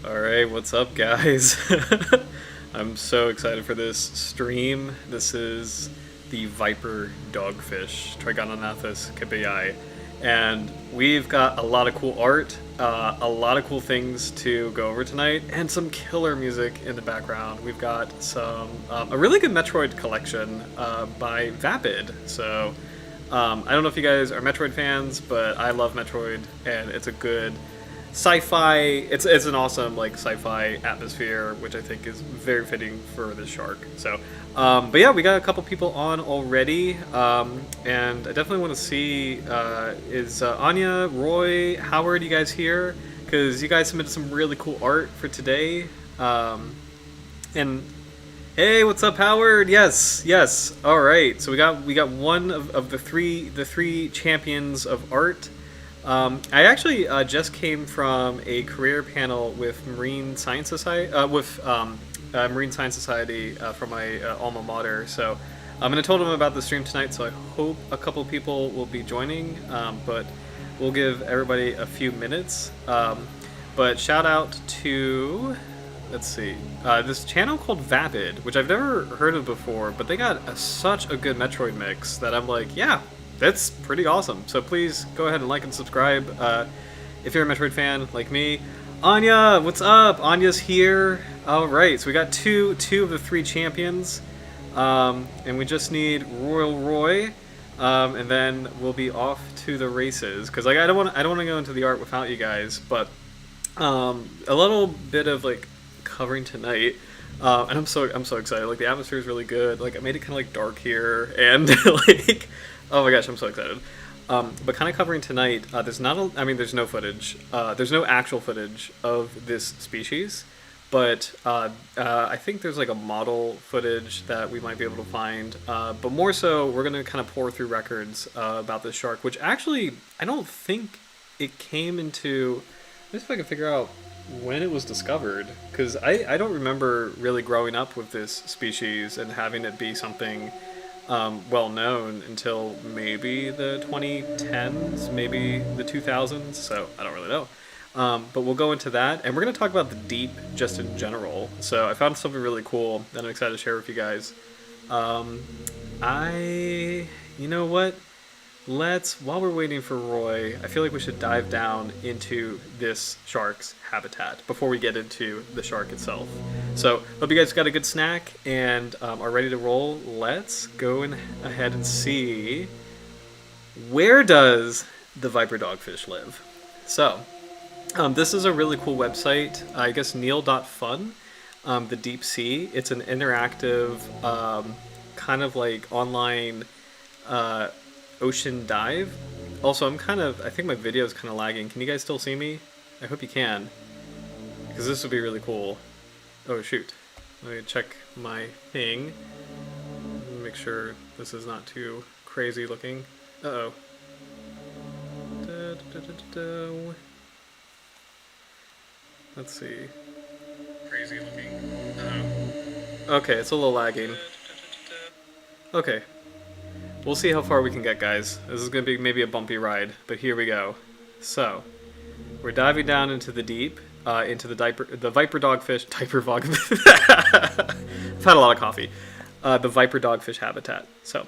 Alright, what's up, guys? I'm so excited for this stream. This is the Viper Dogfish, Trigonognathus kabeyai. And we've got a lot of cool art, a lot of cool things to go over tonight, and some killer music in the background. We've got a really good Metroid collection by Vapid. So I don't know if you guys are Metroid fans, but I love Metroid, and it's a good sci-fi. It's an awesome like sci-fi atmosphere, which I think is very fitting for this shark. So but yeah, we got a couple people on already, and I definitely want to see is Anya, Roy, Howard, you guys here? Because you guys submitted some really cool art for today. And hey, what's up, Howard? Yes. All right, so we got one of the three champions of art. I actually just came from a career panel with Marine Science Society, Marine Science Society from my alma mater. So I'm going to tell them about the stream tonight. So I hope a couple people will be joining, but we'll give everybody a few minutes. But shout out to, let's see, this channel called Vapid, which I've never heard of before, but they got such a good Metroid mix that I'm like, yeah. That's pretty awesome. So please go ahead and like and subscribe if you're a Metroid fan like me. Anya, what's up? Anya's here. All right, so we got two of the three champions, and we just need Royal Roy, and then we'll be off to the races. Cause like I don't want to go into the art without you guys, but a little bit of like covering tonight. And I'm so excited. Like the atmosphere is really good. Like I made it kind of like dark here, and like. Oh my gosh, I'm so excited. But kind of covering tonight, there's no footage. There's no actual footage of this species, but I think there's like a model footage that we might be able to find. But more so, we're going to kind of pour through records about this shark, which actually, I don't think it came into... Let's see if I can figure out when it was discovered, because I don't remember really growing up with this species and having it be something... well known until maybe the 2010s, maybe the 2000s, so I don't really know. But we'll go into that, and we're going to talk about the deep just in general. So I found something really cool that I'm excited to share with you guys. You know what? While we're waiting for Roy, I feel like we should dive down into this shark's habitat before we get into the shark itself. So, hope you guys got a good snack and are ready to roll. Let's go ahead and see, where does the Viper Dogfish live? So, this is a really cool website, I guess Neil.fun, the deep sea. It's an interactive, kind of like online ocean dive. Also, I think my video is kind of lagging. Can you guys still see me? I hope you can, because this would be really cool. Oh shoot, let me check my thing. Make sure this is not too crazy looking. Uh-oh. Let's see. Crazy looking. Uh-oh. Okay, it's a little lagging. Okay. We'll see how far we can get, guys. This is going to be maybe a bumpy ride, but here we go. So, we're diving down into the deep, into the Viper Dogfish, I've had a lot of coffee. The Viper Dogfish habitat. So,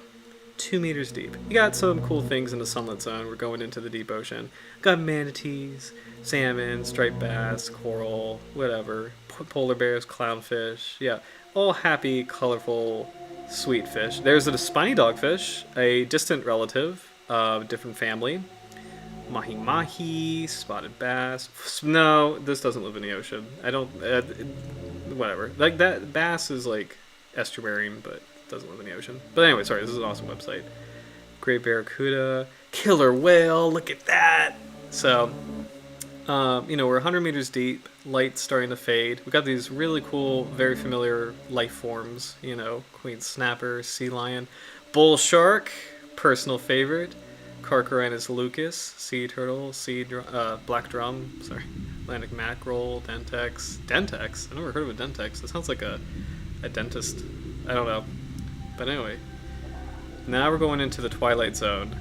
2 meters deep. You got some cool things in the sunlit zone. We're going into the deep ocean. Got manatees, salmon, striped bass, coral, whatever. Polar bears, clownfish. Yeah, all happy, colorful, sweet fish. There's a spiny dogfish, a distant relative of a different family. Mahi-mahi, spotted bass. No, this doesn't live in the ocean. I don't... whatever. Like, that bass is, like, estuarine, but doesn't live in the ocean. But anyway, sorry, this is an awesome website. Great barracuda. Killer whale, look at that! So, we're 100 meters deep. Light's starting to fade. We got these really cool, very familiar life forms. Queen snapper, sea lion, bull shark, personal favorite, Carcharodontis lucas, sea turtle, black drum, Atlantic mackerel, dentex. Dentex? I've never heard of a dentex. That sounds like a dentist. I don't know. But anyway, now we're going into the twilight zone.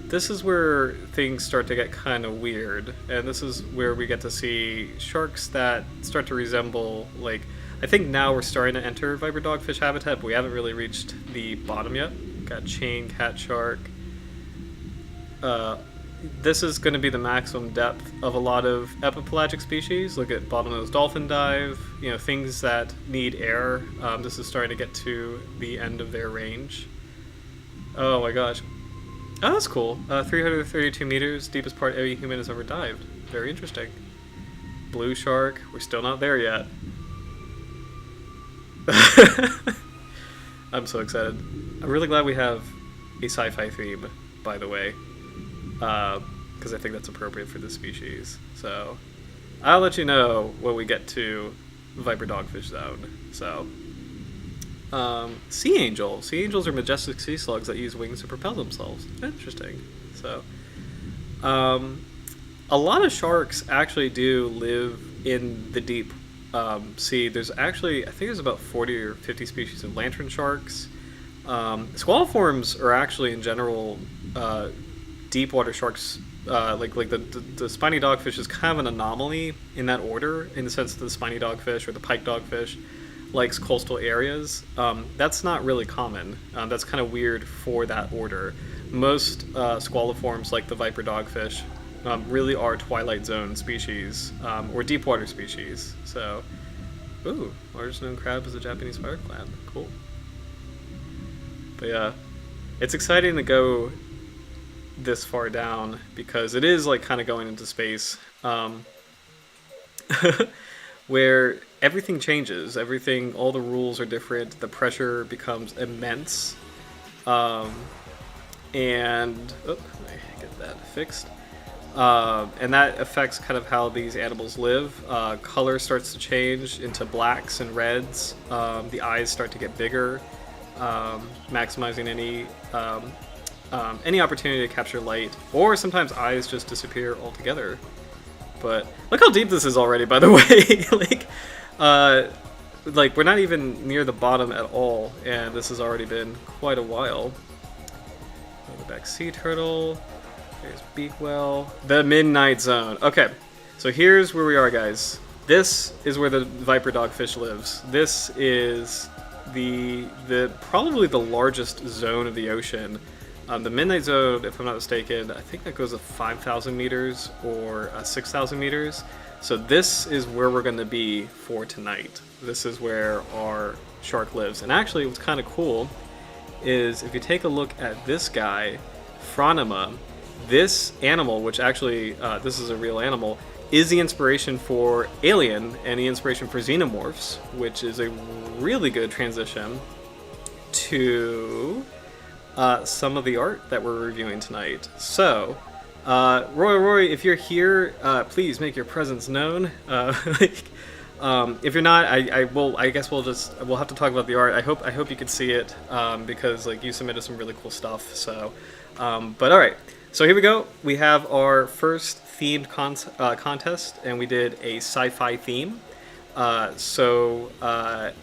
This is where things start to get kind of weird, and this is where we get to see sharks that start to resemble, like, I think now we're starting to enter viper dogfish habitat, but we haven't really reached the bottom yet. Got chain cat shark. This is going to be the maximum depth of a lot of epipelagic species. Look at bottlenose dolphin dive, you know, things that need air. This is starting to get to the end of their range. Oh my gosh. Oh, that's cool. 332 meters, deepest part any human has ever dived. Very interesting. Blue shark, we're still not there yet. I'm so excited. I'm really glad we have a sci-fi theme, by the way, because I think that's appropriate for this species. So I'll let you know when we get to viper dogfish zone. So sea angel. Sea angels are majestic sea slugs that use wings to propel themselves. Interesting. So a lot of sharks actually do live in the deep sea. There's actually, I think there's about 40 or 50 species of lantern sharks. Squaliforms are actually, in general, deep water sharks. Like the spiny dogfish is kind of an anomaly in that order, in the sense that the spiny dogfish or the pike dogfish likes coastal areas. That's not really common. That's kind of weird for that order. Most squaliforms, like the viper dogfish, really are twilight zone species, or deep water species. So, ooh, largest known crab is a Japanese fire clam. Cool. But yeah, it's exciting to go this far down because it is like kind of going into space, where everything changes. Everything, all the rules are different. The pressure becomes immense, and let me get that fixed. And that affects kind of how these animals live. Color starts to change into blacks and reds. The eyes start to get bigger, maximizing any opportunity to capture light, or sometimes eyes just disappear altogether. But look how deep this is already, by the way. Like we're not even near the bottom at all, and this has already been quite a while. Back sea turtle. There's beak whale. The midnight zone. Okay, so here's where we are, guys. This is where the viper dogfish lives. This is the probably the largest zone of the ocean. The midnight zone, if I'm not mistaken, I think that goes to 5,000 meters or 6,000 meters. So this is where we're going to be for tonight. This is where our shark lives. And actually, what's kind of cool is if you take a look at this guy, Phronima, this animal, which actually, this is a real animal, is the inspiration for Alien and the inspiration for Xenomorphs, which is a really good transition to some of the art that we're reviewing tonight. So, Roy, if you're here, please make your presence known. If you're not, I guess we'll have to talk about the art. I hope you could see it, because like you submitted some really cool stuff. So, but all right. So here we go. We have our first themed contest, and we did a sci-fi theme. So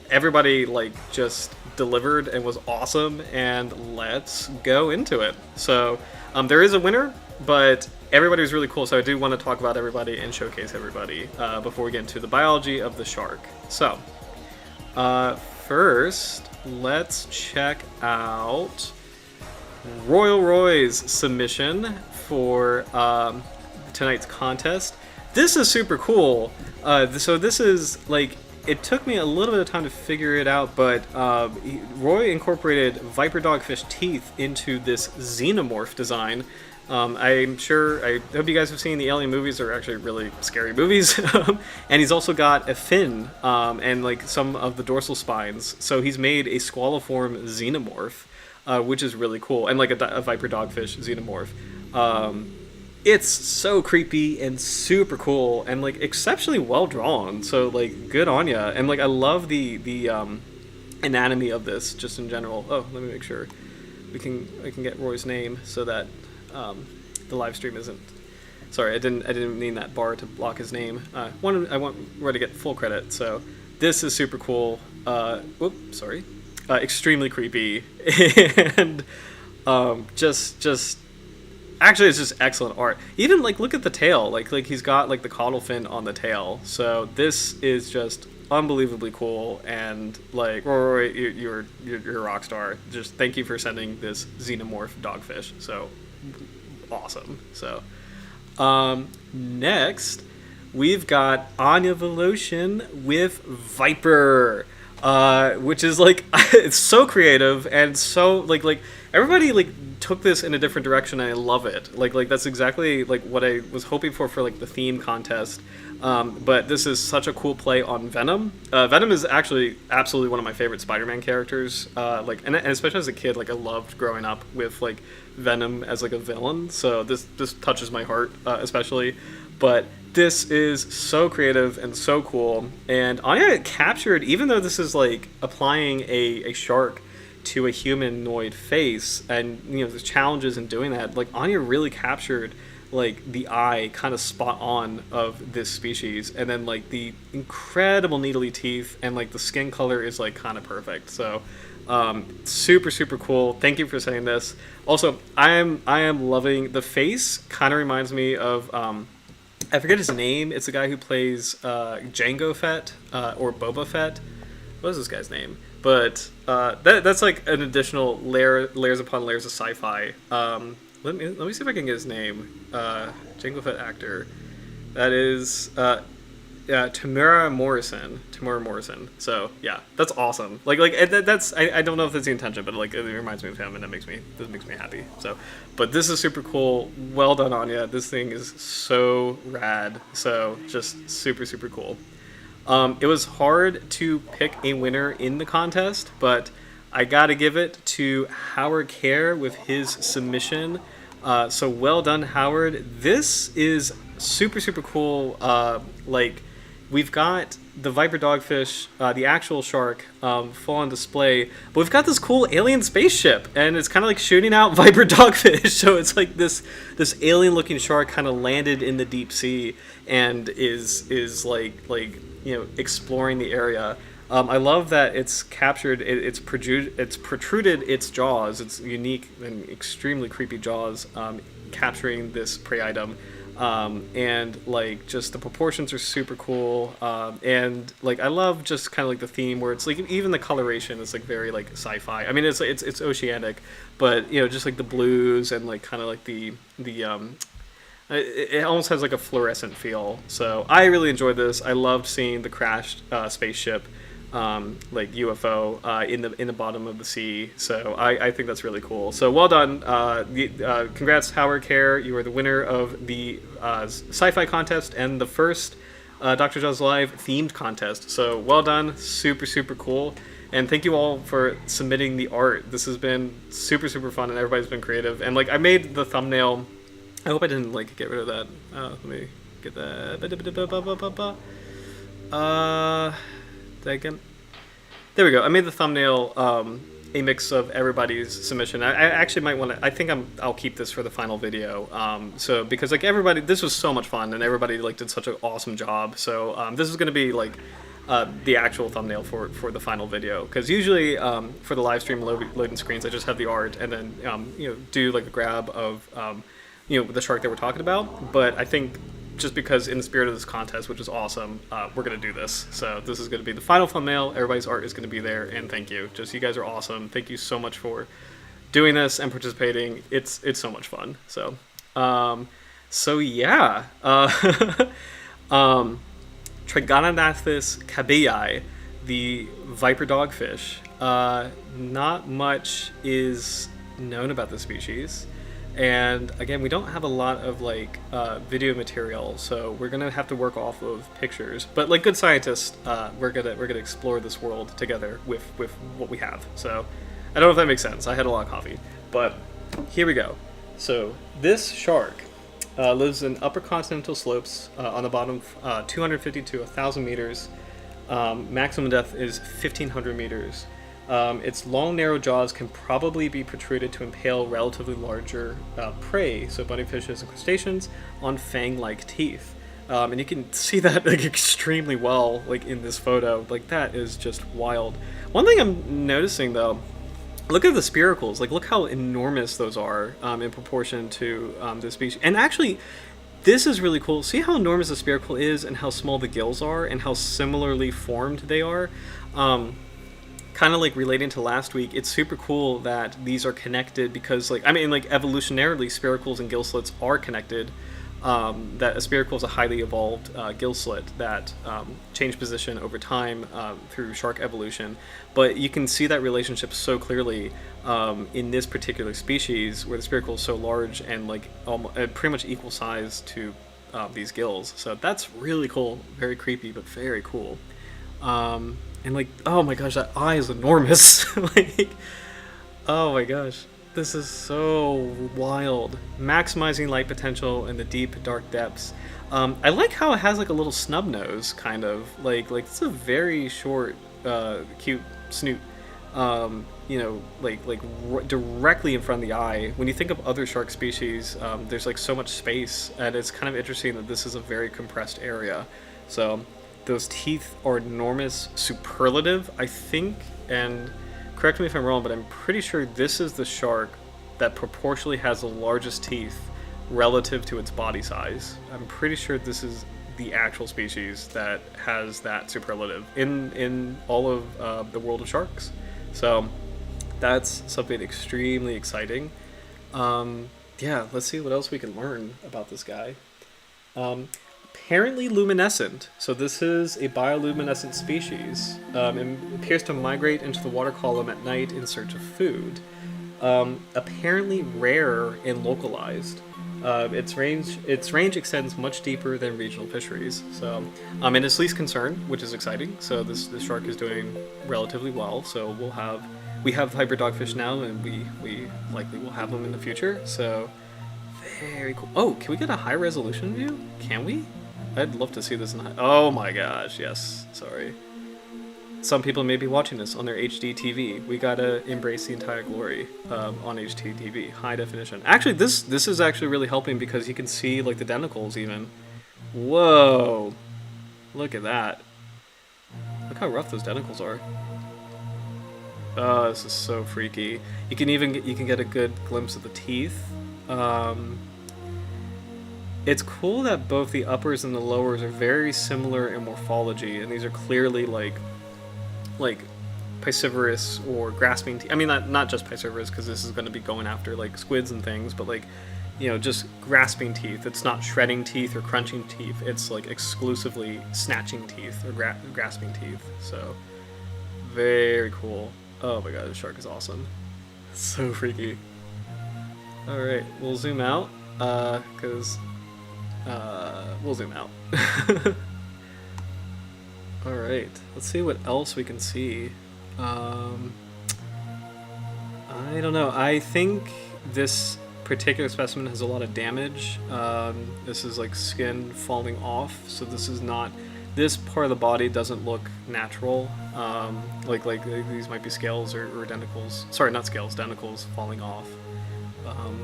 everybody like just delivered and was awesome, and let's go into it. So there is a winner, but everybody was really cool. So I do want to talk about everybody and showcase everybody before we get into the biology of the shark. So first, let's check out Royal Roy's submission for tonight's contest. This is super cool. So this is like, it took me a little bit of time to figure it out, but Roy incorporated viper dogfish teeth into this xenomorph design. I hope you guys have seen the Alien movies. They're actually really scary movies. And he's also got a fin and like some of the dorsal spines. So he's made a squaliform xenomorph, which is really cool, and like a viper dogfish xenomorph. It's so creepy and super cool, and like exceptionally well drawn. So like, good on ya. And like, I love the anatomy of this just in general. Oh, let me make sure I can get Roy's name so that the live stream isn't. Sorry, I didn't mean that bar to block his name. I want Roy to get full credit. So this is super cool. Extremely creepy and Just actually, it's just excellent art. Even like look at the tail, like he's got like the caudal fin on the tail. So this is just unbelievably cool. And like Roy, you're a rock star. Just thank you for sending this xenomorph dogfish. So awesome. So next we've got Anya Voloshin with Viper, which is like it's so creative and so like everybody like took this in a different direction, and I love it. Like that's exactly like what I was hoping for like the theme contest. But this is such a cool play on Venom. Venom is actually absolutely one of my favorite Spider-Man characters. And especially as a kid, like I loved growing up with like Venom as like a villain. So this touches my heart, especially. But this is so creative and so cool. And Anya captured, even though this is like applying a shark to a humanoid face, and you know the challenges in doing that, like Anya really captured like the eye kind of spot on of this species, and then like the incredible needly teeth, and like the skin color is like kind of perfect. So super cool. Thank you for saying this. Also, I am loving the face. Kind of reminds me of I forget his name. It's the guy who plays Jango Fett or Boba Fett. What is this guy's name? But that's like an additional layers upon layers of sci-fi. Let me see if I can get his name. Jango Fett actor. That is Tamara Morrison. So yeah, that's awesome. Like that's I don't know if that's the intention, but like it reminds me of him, and this makes me happy. So, but this is super cool. Well done, Anya. This thing is so rad. So just super cool. It was hard to pick a winner in the contest, but I gotta give it to Howard Kerr with his submission. So well done, Howard. This is super cool. Like we've got the Viper dogfish, the actual shark, full on display, but we've got this cool alien spaceship, and it's kind of like shooting out Viper dogfish. So it's like this alien looking shark kind of landed in the deep sea and is like you know, exploring the area. I love that it's captured. It's protruded its jaws. Its unique and extremely creepy jaws, capturing this prey item. And like just the proportions are super cool. And like I love just kind of like the theme where it's like even the coloration is like very like sci-fi. I mean it's oceanic, but you know just like the blues and like kind of like the it almost has like a fluorescent feel. So I really enjoyed this. I loved seeing the crashed spaceship, like UFO, in the bottom of the sea. So I think that's really cool. So well done. Congrats, Howard Kerr. You are the winner of the sci-fi contest and the first Dr. Jaws Live themed contest. So well done. Super cool. And thank you all for submitting the art. This has been super fun, and everybody's been creative. And like I made the thumbnail. I hope I didn't like get rid of that. Let me get that. There we go. I made the thumbnail a mix of everybody's submission. I actually might want to. I think I'll keep this for the final video. So because like everybody, this was so much fun, and everybody like did such an awesome job. So this is going to be like the actual thumbnail for the final video. Because usually for the live stream loading screens, I just have the art and then you know do like a grab of you know the shark that we're talking about. But I think just because in the spirit of this contest, which is awesome, we're going to do this. So this is going to be the final thumbnail. Everybody's art is going to be there, and thank you. Just you guys are awesome. Thank you so much for doing this and participating. It's so much fun. So so yeah. Trigonognathus kabeyai, the viper dogfish. Not much is known about the species. And again, we don't have a lot of like video material, so we're gonna have to work off of pictures. But like good scientists, we're gonna explore this world together with what we have. So I don't know if that makes sense. I had a lot of coffee, but here we go. So this shark lives in upper continental slopes on the bottom, 250 to 1,000 meters. Maximum depth is 1,500 meters. Its long, narrow jaws can probably be protruded to impale relatively larger prey, so bunnyfishes and crustaceans, on fang-like teeth. And you can see that like extremely well, like in this photo. Like that is just wild. One thing I'm noticing though Look at the spiracles. Like, look how enormous those are in proportion to the species. And actually, this is really cool. See how enormous the spiracle is and how small the gills are and how similarly formed they are? Kind of like relating to last week, it's super cool that these are connected because, like, I mean, like, evolutionarily, spiracles and gill slits are connected. That a spiracle is a highly evolved gill slit that change position over time through shark evolution. But you can see that relationship so clearly in this particular species, where the spiracle is so large and like pretty much equal size to these gills. So that's really cool. Very creepy, but very cool. And like, oh my gosh, that eye is enormous. Like, oh my gosh. This is so wild. Maximizing light potential in the deep, dark depths. I like how it has like a little snub nose, kind of. Like it's a very short, cute snoot. You know, directly in front of the eye. When you think of other shark species, there's like so much space, and it's kind of interesting that this is a very compressed area. So those teeth are enormous, superlative, I think, and correct me if I'm wrong, but I'm pretty sure this is the shark that proportionally has the largest teeth relative to its body size. I'm pretty sure this is the actual species that has that superlative in all of the world of sharks. So that's something extremely exciting. Yeah, let's see what else we can learn about this guy. Apparently luminescent. So this is a bioluminescent species. It appears to migrate into the water column at night in search of food. Apparently rare and localized. Its range extends much deeper than regional fisheries. So, and it's least concern, which is exciting. So this shark is doing relatively well. So we have VIPER DOGFISH now, and we likely will have them in the future. So very cool. Oh, can we get a high resolution view? Can we? I'd love to see this in high. Oh my gosh, yes. Sorry. Some people may be watching this on their HD TV. We gotta embrace the entire glory on HD TV, high definition. Actually, this is actually really helping because you can see like the denticles even. Whoa! Look at that. Look how rough those denticles are. Oh, this is so freaky. You can get a good glimpse of the teeth. It's cool that both the uppers and the lowers are very similar in morphology, and these are clearly like piscivorous or grasping teeth. I mean, not just piscivorous, because this is going to be going after like squids and things, but like, you know, just grasping teeth. It's not shredding teeth or crunching teeth. It's like exclusively snatching teeth or grasping teeth. So very cool. Oh my god, the shark is awesome. So freaky. All right, we'll zoom out because we'll zoom out. All right, let's see what else we can see. I don't know. I think this particular specimen has a lot of damage. This is like skin falling off, so this part of the body doesn't look natural. Like these might be scales or denticles. Sorry, not scales, denticles falling off. You know.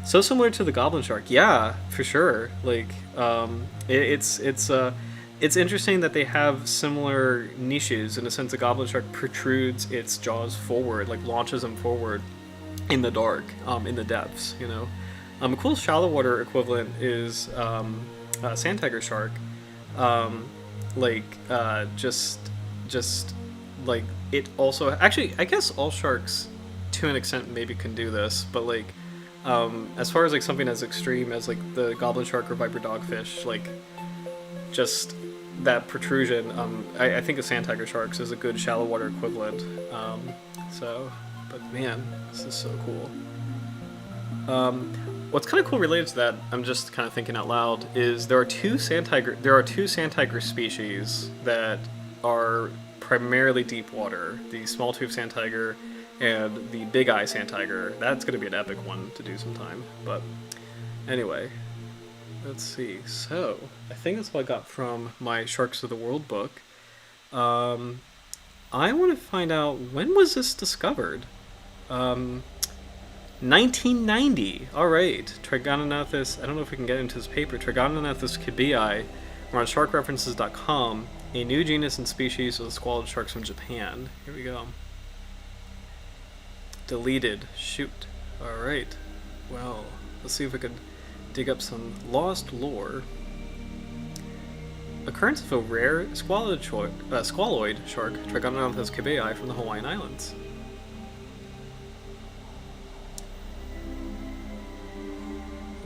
So similar to the goblin shark, yeah, for sure. Like, it's interesting that they have similar niches in a sense. The goblin shark protrudes its jaws forward, like launches them forward in the dark, in the depths. You know, a cool shallow water equivalent is sand tiger shark. Just like it also actually, I guess all sharks to an extent maybe can do this, but like. As far as like something as extreme as like the goblin shark or VIPER DOGFISH, like just that protrusion, I think of sand tiger sharks is a good shallow water equivalent. But man, this is so cool. What's kind of cool related to that, I'm just kind of thinking out loud, is there are two sand tiger species that are primarily deep water. The small tooth sand tiger and the big eye sand tiger. That's going to be an epic one to do sometime. But anyway, let's see. So I think that's what I got from my Sharks of the World book. I want to find out, when was this discovered? 1990. All right. Trigonognathus. I don't know if we can get into this paper. Trigonognathus kabeyai. We're on sharkreferences.com. A new genus and species of the squalid sharks from Japan. Here we go. Deleted. Shoot. Alright. Well, let's see if we can dig up some lost lore. Occurrence of a rare squaloid shark, Trigonognathus kabeyai, from the Hawaiian Islands.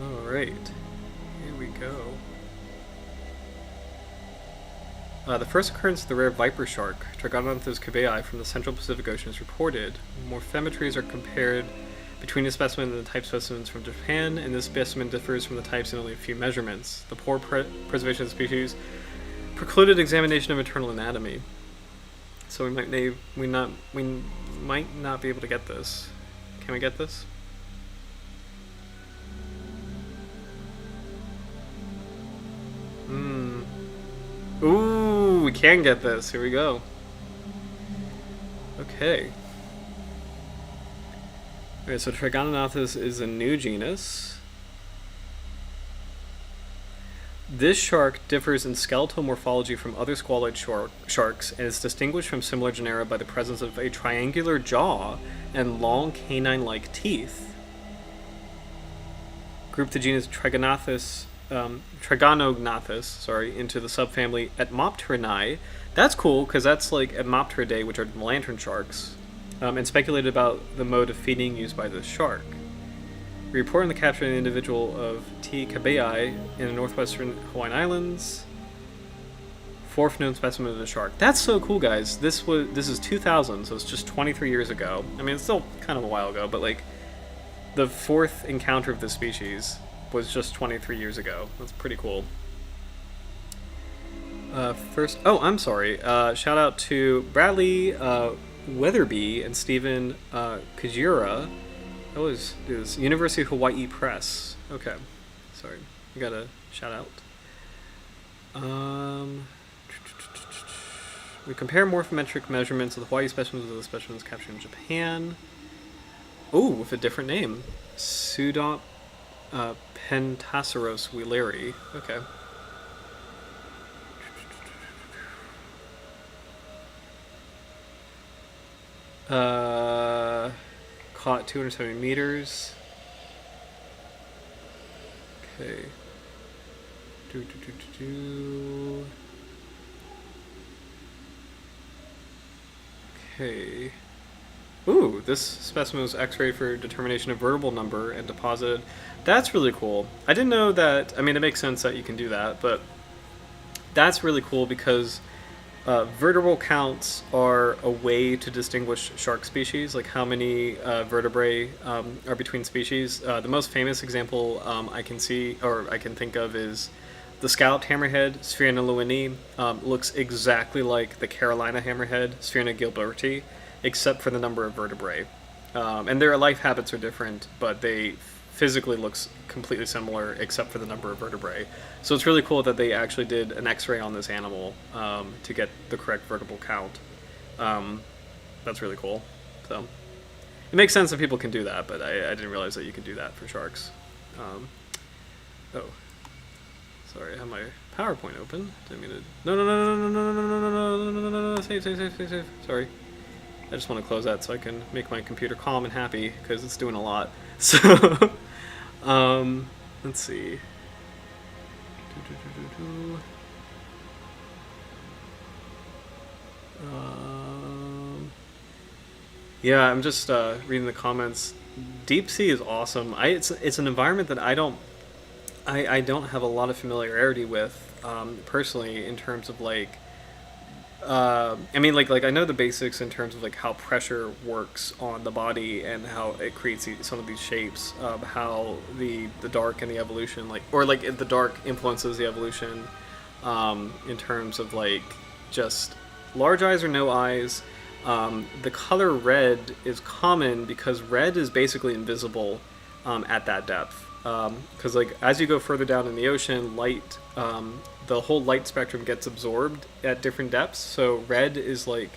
Alright. Here we go. The first occurrence of the rare viper shark, Trigonognathus kabeyai, from the Central Pacific Ocean is reported. Morphometries are compared between the specimen and the type specimens from Japan, and this specimen differs from the types in only a few measurements. The poor preservation of the species precluded examination of internal anatomy. So we might not be able to get this. Can we get this? Ooh, we can get this. Here we go. Okay. Alright, so Trigonognathus is a new genus. This shark differs in skeletal morphology from other squaloid sharks and is distinguished from similar genera by the presence of a triangular jaw and long canine-like teeth. Group the genus Trigonognathus into the subfamily Etmopterinae. That's cool because that's like Etmopteridae, which are lantern sharks, and speculated about the mode of feeding used by this shark. Report on the capture of an individual of T. kabeyai in the northwestern Hawaiian Islands. Fourth known specimen of the shark. That's so cool, guys. This is 2000, so it's just 23 years ago. I mean, it's still kind of a while ago, but like the fourth encounter of this species was just 23 years ago. That's pretty cool. I'm sorry. Shout out to Bradley Weatherby and Stephen Kajira. That was University of Hawaii Press. Okay, sorry. You got a shout out. We compare morphometric measurements of the Hawaii specimens with the specimens captured in Japan. Oh, with a different name. Pseudopentaceros wheeleri. Okay. Caught 270 meters. Okay. Okay. Ooh, this specimen was x-rayed for determination of vertebral number and deposited. That's really cool. I didn't know that. I mean, it makes sense that you can do that, but that's really cool because vertebral counts are a way to distinguish shark species, like how many vertebrae are between species. The most famous example I can think of is the scalloped hammerhead, Sphyrina lewini. Looks exactly like the Carolina hammerhead, Sphyrina gilberti, except for the number of vertebrae. And their life habits are different, but they physically looks completely similar except for the number of vertebrae. So it's really cool that they actually did an x-ray on this animal to get the correct vertebral count. That's really cool. So it makes sense that people can do that, but I didn't realize that you can do that for sharks. Oh, sorry, I have my PowerPoint open. Didn't mean to. No, save. Sorry. I just want to close that so I can make my computer calm and happy because it's doing a lot. So, let's see. Yeah, I'm just reading the comments. Deep sea is awesome. It's an environment that I don't have a lot of familiarity with personally in terms of like. I mean, like I know the basics in terms of like how pressure works on the body and how it creates some of these shapes. How the dark and the evolution, the dark influences the evolution, in terms of like just large eyes or no eyes. The color red is common because red is basically invisible at that depth. Because like as you go further down in the ocean, light. The whole light spectrum gets absorbed at different depths. So red is like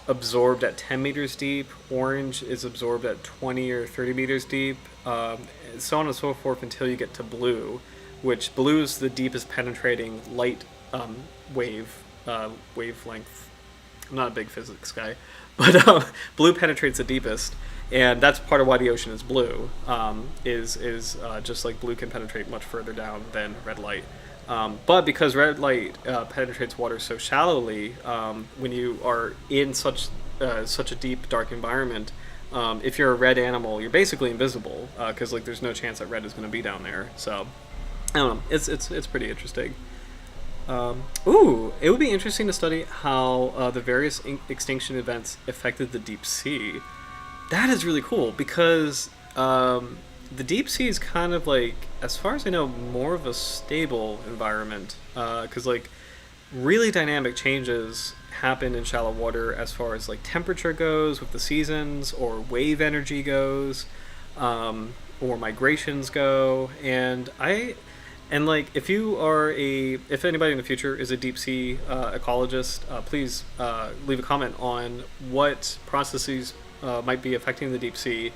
absorbed at 10 meters deep, orange is absorbed at 20 or 30 meters deep, so on and so forth until you get to blue, which blue is the deepest penetrating light wavelength. I'm not a big physics guy, but blue penetrates the deepest, and that's part of why the ocean is blue. Is just like blue can penetrate much further down than red light. But because red light penetrates water so shallowly, when you are in such a deep, dark environment, if you're a red animal, you're basically invisible because like there's no chance that red is going to be down there. So I don't know. It's pretty interesting. It would be interesting to study how the various extinction events affected the deep sea. That is really cool because the deep sea is kind of like, as far as I know, more of a stable environment because like really dynamic changes happen in shallow water as far as like temperature goes with the seasons, or wave energy goes, or migrations go. And like if anybody in the future is a deep sea ecologist, please leave a comment on what processes might be affecting the deep sea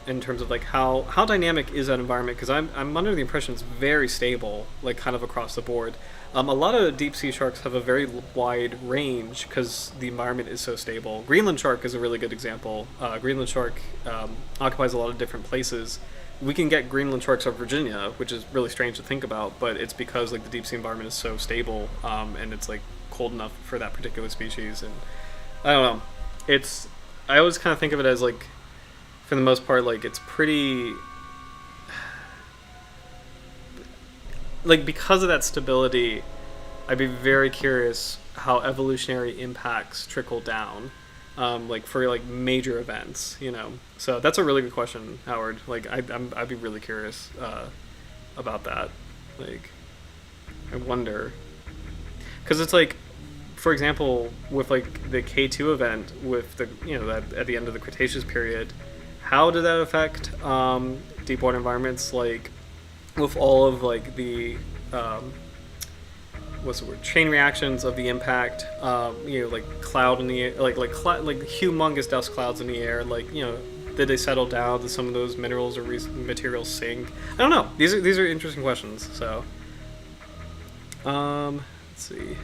in terms of like how dynamic is that environment, because I'm under the impression it's very stable, like kind of across the board. A lot of deep sea sharks have a very wide range because the environment is so stable. Greenland shark is a really good example. Greenland shark occupies a lot of different places. We can get Greenland sharks off Virginia, which is really strange to think about, but it's because like the deep sea environment is so stable and it's like cold enough for that particular species. And I don't know. I always kind of think of it as like, for the most part, like it's pretty, like because of that stability, I'd be very curious how evolutionary impacts trickle down, like for like major events, you know. So that's a really good question, Howard. Like I'd be really curious about that. Like I wonder, because it's like, for example, with like the K2 event with the, you know, that at the end of the Cretaceous period, how did that affect deep water environments? Like with all of like the what's the word, chain reactions of the impact, you know, like cloud in the air, like humongous dust clouds in the air, like, you know, did they settle down? Did some of those minerals or materials sink? I don't know. These are interesting questions. So let's see.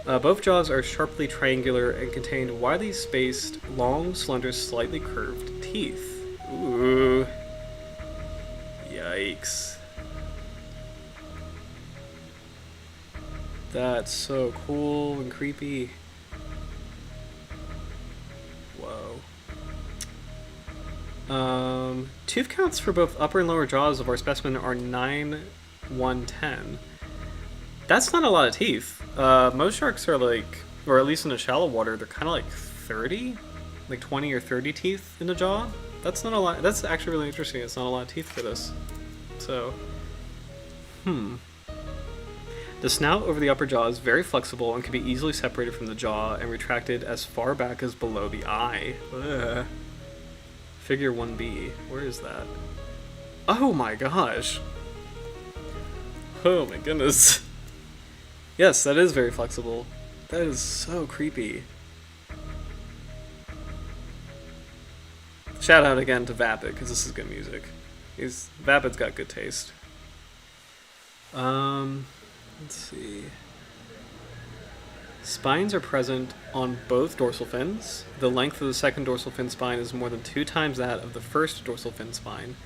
Both jaws are sharply triangular and contain widely spaced, long, slender, slightly curved teeth. Ooh. Yikes. That's so cool and creepy. Whoa. Tooth counts for both upper and lower jaws of our specimen are 9, 1, 10. That's not a lot of teeth. Most sharks are like, or at least in the shallow water, they're kind of like 30, like 20 or 30 teeth in the jaw. That's not a lot. That's actually really interesting. It's not a lot of teeth for this. So, The snout over the upper jaw is very flexible and can be easily separated from the jaw and retracted as far back as below the eye. Ugh. Figure 1B. Where is that? Oh my gosh. Oh my goodness. Yes, that is very flexible. That is so creepy. Shout out again to Vapid, because this is good music. Vapid's got good taste. Let's see. Spines are present on both dorsal fins. The length of the second dorsal fin spine is more than 2 times that of the first dorsal fin spine.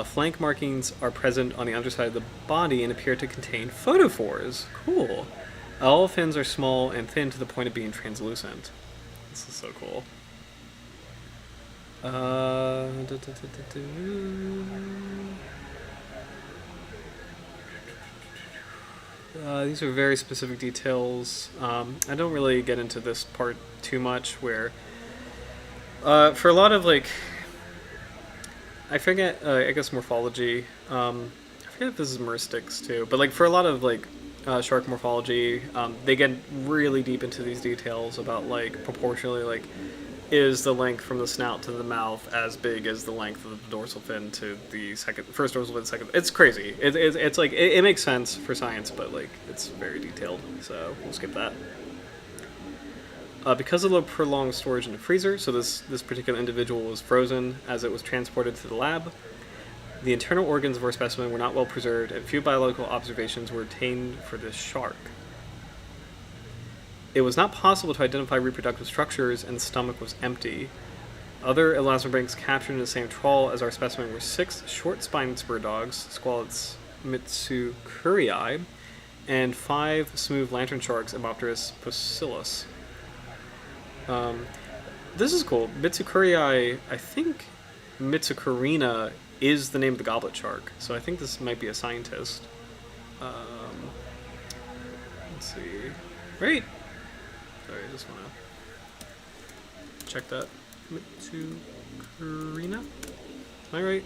Flank markings are present on the underside of the body and appear to contain photophores. Cool. All fins are small and thin to the point of being translucent. This is so cool. These are very specific details. I don't really get into this part too much, where for a lot of like, I forget, I guess morphology, I forget if this is meristics too, but like for a lot of like shark morphology, they get really deep into these details about like proportionally, like, is the length from the snout to the mouth as big as the length of the dorsal fin to the first dorsal fin, second. It's crazy. It's like, it makes sense for science, but like it's very detailed, so we'll skip that. Because of the prolonged storage in the freezer, so this particular individual was frozen as it was transported to the lab, The internal organs of our specimen were not well preserved, and few biological observations were obtained for this shark. It was not possible to identify reproductive structures, and the stomach was empty. Other elasmobranchs captured in the same trawl as our specimen were 6 short-spined spur dogs, squalettes mitsukurii, and 5 smooth lantern sharks, Emopterus pusillus. This is cool. Mitsukurii, I think Mitsukurina is the name of the goblet shark, so I think this might be a scientist. Let's see. Right? Sorry, I just want to check that. Mitsukurina? Am I right?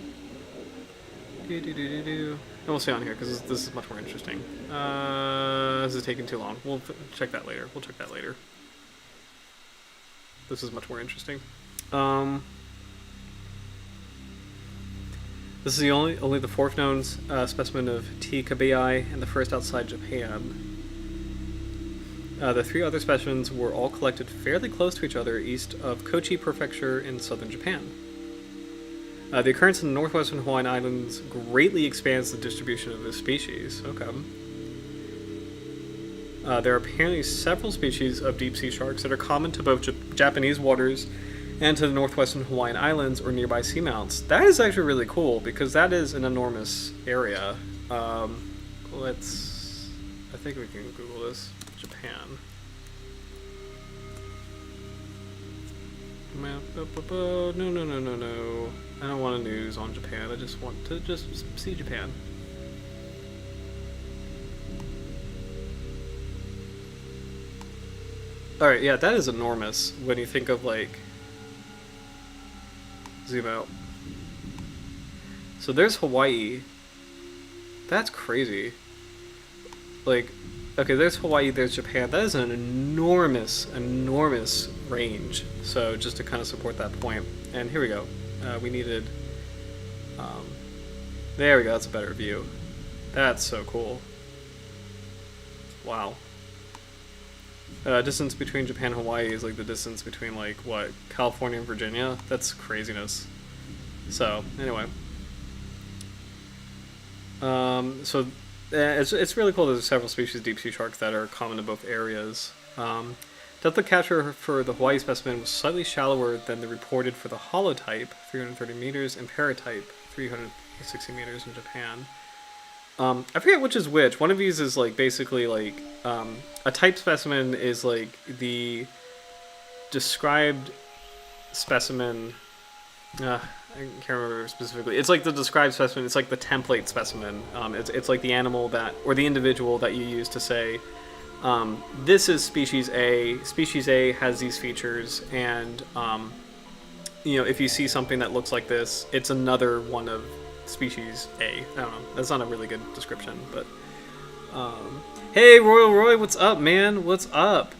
And we'll stay on here because this is much more interesting. This is taking too long. We'll check that later. This is much more interesting. This is only the 4th known specimen of T. kabeyai and the first outside Japan. The 3 other specimens were all collected fairly close to each other east of Kochi Prefecture in southern Japan. The occurrence in the northwestern Hawaiian Islands greatly expands the distribution of this species. Okay. There are apparently several species of deep-sea sharks that are common to both Japanese waters and to the northwestern Hawaiian Islands or nearby seamounts. That is actually really cool because that is an enormous area. I think we can Google this. Japan. Map. No. I don't want a news on Japan. I just want to see Japan. Alright, yeah, that is enormous when you think of, like, zoom out. So there's Hawaii. That's crazy. Like, okay, there's Hawaii, there's Japan. That is an enormous range. So just to kind of support that point. And here we go. We needed... there we go, that's a better view. That's so cool. Wow. Distance between Japan and Hawaii is like the distance between, like, what, California and Virginia? That's craziness. So, anyway. It's really cool. There's several species of deep-sea sharks that are common to both areas. Depth of capture for the Hawaii specimen was slightly shallower than the reported for the holotype, 330 meters, and paratype, 360 meters in Japan. I forget which is which. One of these is, like, basically, like, a type specimen is, like, the described specimen. I can't remember specifically. It's like the described specimen. It's like the template specimen. It's like the animal that, or the individual that you use to say, this is species A. Species A has these features, and you know, if you see something that looks like this, it's another one of species A. I don't know. That's not a really good description, but hey, Royal Roy, what's up, man? What's up?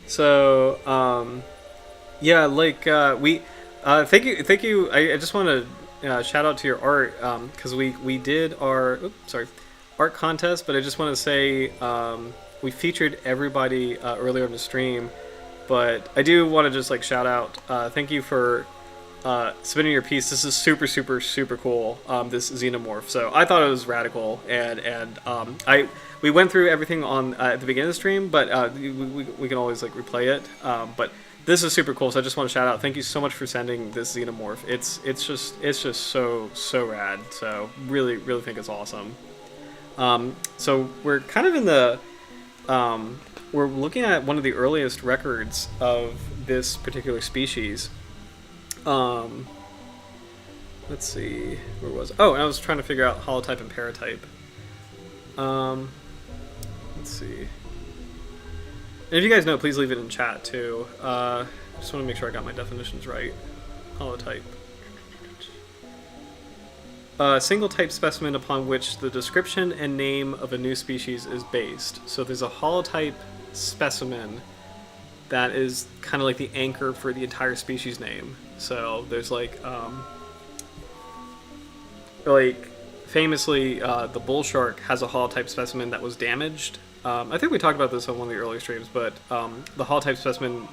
So yeah, like thank you. I just want to shout out to your art because we did our art contest, but I just want to say we featured everybody earlier in the stream, but I do want to just, like, shout out. Thank you for submitting your piece. This is super cool. This xenomorph. So I thought it was radical, and we went through everything on at the beginning of the stream, but we can always, like, replay it. But this is super cool. So I just want to shout out. Thank you so much for sending this xenomorph. It's just so rad. So really think it's awesome. So we're kind of in the we're looking at one of the earliest records of this particular species. Let's see, where was it? Oh, I was trying to figure out holotype and paratype. Let's see. And if you guys know, please leave it in chat too. I just want to make sure I got my definitions right. Holotype. A single type specimen upon which the description and name of a new species is based. So there's a holotype specimen that is kind of like the anchor for the entire species name. So there's like famously, the bull shark has a holotype specimen that was damaged. I think we talked about this on one of the earlier streams, but the holotype specimen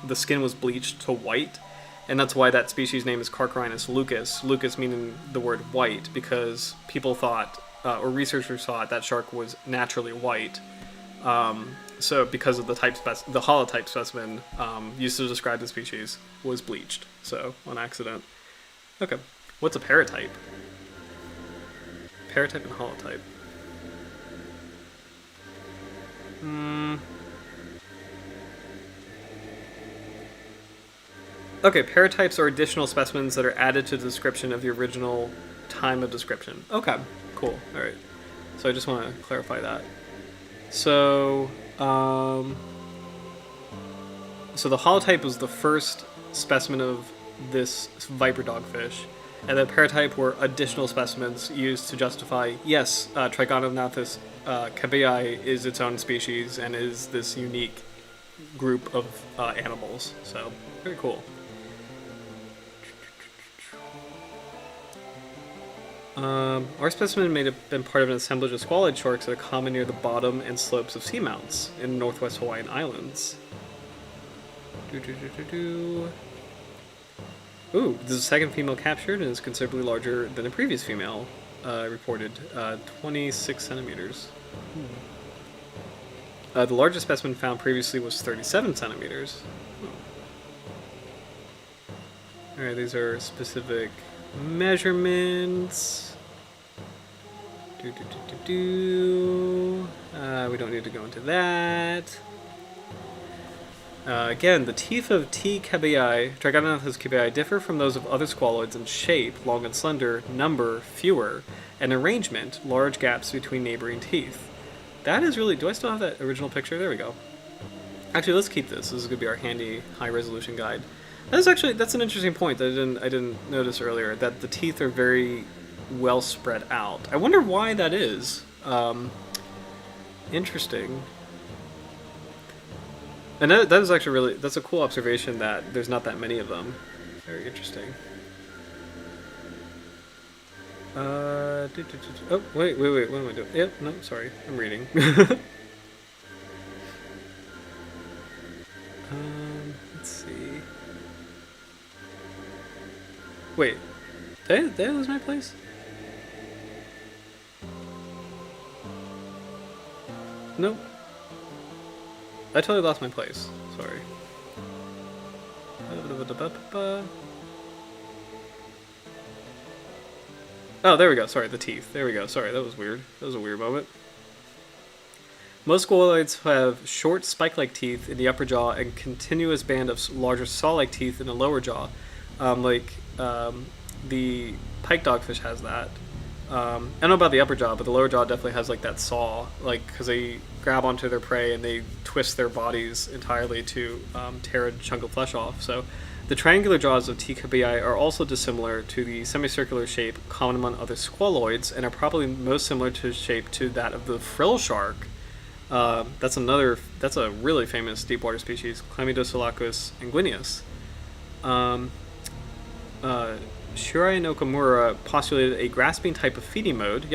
the skin was bleached to white, and that's why that species name is Carcharinus lucus. Lucus meaning the word white, because people thought, or researchers thought, that shark was naturally white. So because of the the holotype specimen used to describe the species was bleached, so on accident. Okay, what's a paratype? Paratype and holotype. Okay, paratypes are additional specimens that are added to the description of the original time of description. Okay, cool. All right. So I just want to clarify that. So, so the holotype was the first specimen of this viper dogfish, and the paratype were additional specimens used to justify, yes, Trigonognathus kabeyai is its own species and is this unique group of animals. So, very cool. Our specimen may have been part of an assemblage of squalid sharks that are common near the bottom and slopes of seamounts in northwest Hawaiian Islands. Ooh, this is the second female captured and is considerably larger than the previous female reported, 26 centimeters. The largest specimen found previously was 37 centimeters. Alright, these are specific measurements. We don't need to go into that. Again, the teeth of T. kabeyai, Trigonognathus kabeyai, differ from those of other squaloids in shape, long and slender, number, fewer, and arrangement, large gaps between neighboring teeth. That is really... Do I still have that original picture? There we go. Actually, let's keep this. This is going to be our handy high-resolution guide. That's an interesting point that I didn't notice earlier, that the teeth are very well spread out. I wonder why that is. Interesting. And that is actually really, that's a cool observation that there's not that many of them. Very interesting. Oh, wait, what am I doing? Yep, no, sorry, I'm reading. Let's see. Wait, did I lose my place? Nope. I totally lost my place. Sorry. Oh, there we go. Sorry, the teeth. There we go. Sorry, that was weird. That was a weird moment. Most squaloids have short spike-like teeth in the upper jaw and continuous band of larger saw-like teeth in the lower jaw. The pike dogfish has that. I don't know about the upper jaw, but the lower jaw definitely has like that saw, like because they grab onto their prey and they twist their bodies entirely to tear a chunk of flesh off. So the triangular jaws of T. kabeyai are also dissimilar to the semicircular shape common among other squaloids, and are probably most similar to shape to that of the frill shark. That's a really famous deep water species, Chlamydocylacus anguineus. Shirai and Okamura postulated a grasping type of feeding mode,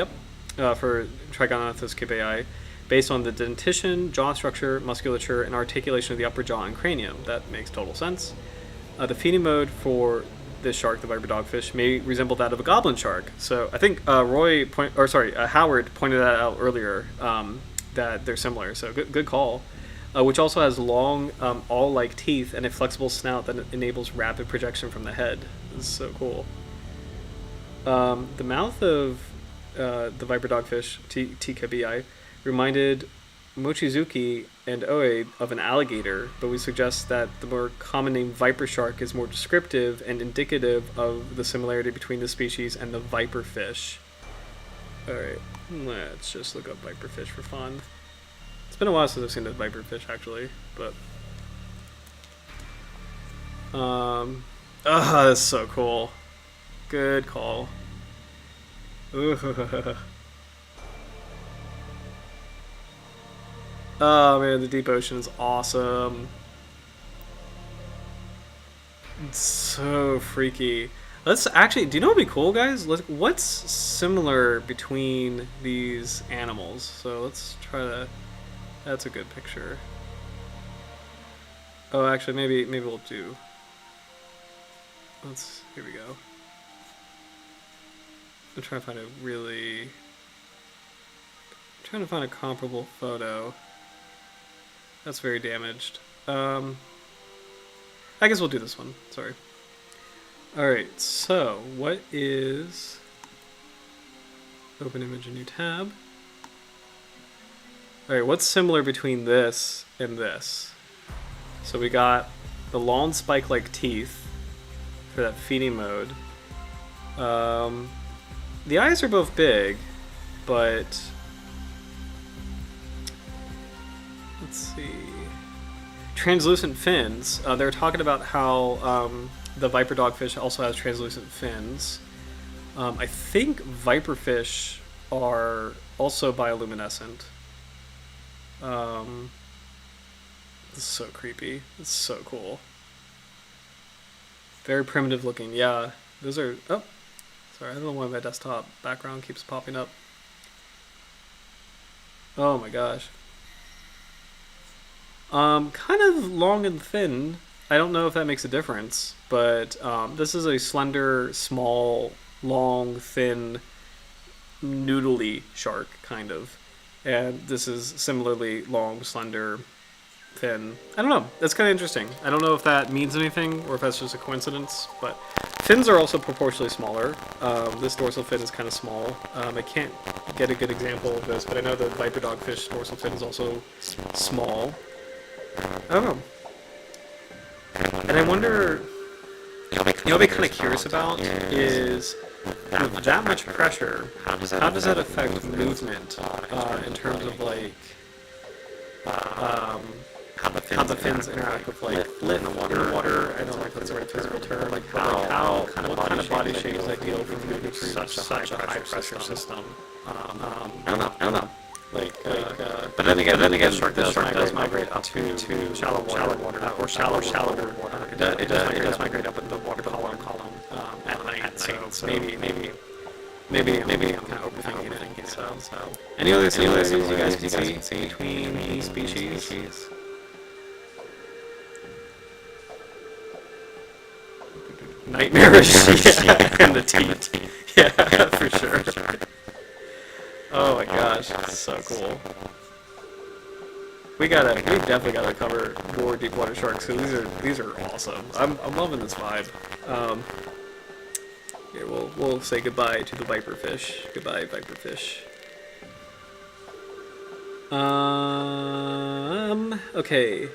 for Trigonognathus kabeyai, based on the dentition, jaw structure, musculature, and articulation of the upper jaw and cranium. That makes total sense. The feeding mode for this shark, the viper dogfish, may resemble that of a goblin shark. So I think Howard pointed that out earlier, that they're similar. So good call. Which also has long, awl-like teeth and a flexible snout that enables rapid projection from the head. This is so cool. The mouth of the viper dogfish, T. kabeyai, reminded Mochizuki and Oe of an alligator, but we suggest that the more common name viper shark is more descriptive and indicative of the similarity between the species and the viper fish. Alright, let's just look up viper fish for fun. It's been a while since I've seen a viper fish, actually, but... that's so cool. Good call. Oh man, the deep ocean is awesome. It's so freaky. Let's actually, do you know what would be cool, guys? What's similar between these animals? So let's try to... That's a good picture. Oh, actually, maybe we'll do... Here we go. I'm trying to find a comparable photo. That's very damaged. I guess we'll do this one. Sorry. Alright, so what is... Open image, a new tab. Alright, what's similar between this and this? So we got the long spike-like teeth for that feeding mode. The eyes are both big, but... Let's see... Translucent fins. They're talking about how the viper dogfish also has translucent fins. I think viperfish are also bioluminescent. This is so creepy. It's so cool. Very primitive looking. Yeah, those are... Oh, sorry, I don't know why my desktop background keeps popping up. Oh my gosh. Kind of long and thin. I don't know if that makes a difference, but this is a slender, small, long, thin, noodly shark, kind of. And this is similarly long, slender, thin. I don't know. That's kind of interesting. I don't know if that means anything or if that's just a coincidence, but fins are also proportionally smaller. This dorsal fin is kind of small. I can't get a good example of this, but I know the viper dogfish dorsal fin is also small. I don't know. And I wonder, you know what I'd be kind of curious about is, with that much pressure, how does that affect movement in terms of like how the fins interact with like lift in the water? I don't know if that's the right physical term. Like what kind of body shape is ideal for moving through such a high pressure system? I don't know. But then again, shark does migrate up to shallow water or shallow water. It does migrate up in the water column at night. So maybe I'm kind of overthinking it. So any other similarities you guys can see between these species? Nightmarish, yeah, and the teeth. Yeah, for sure. Oh my gosh, that's so cool. We definitely gotta cover more deep water sharks. So these are awesome. I'm loving this vibe. Here we'll say goodbye to the viperfish. Goodbye, viperfish. Okay.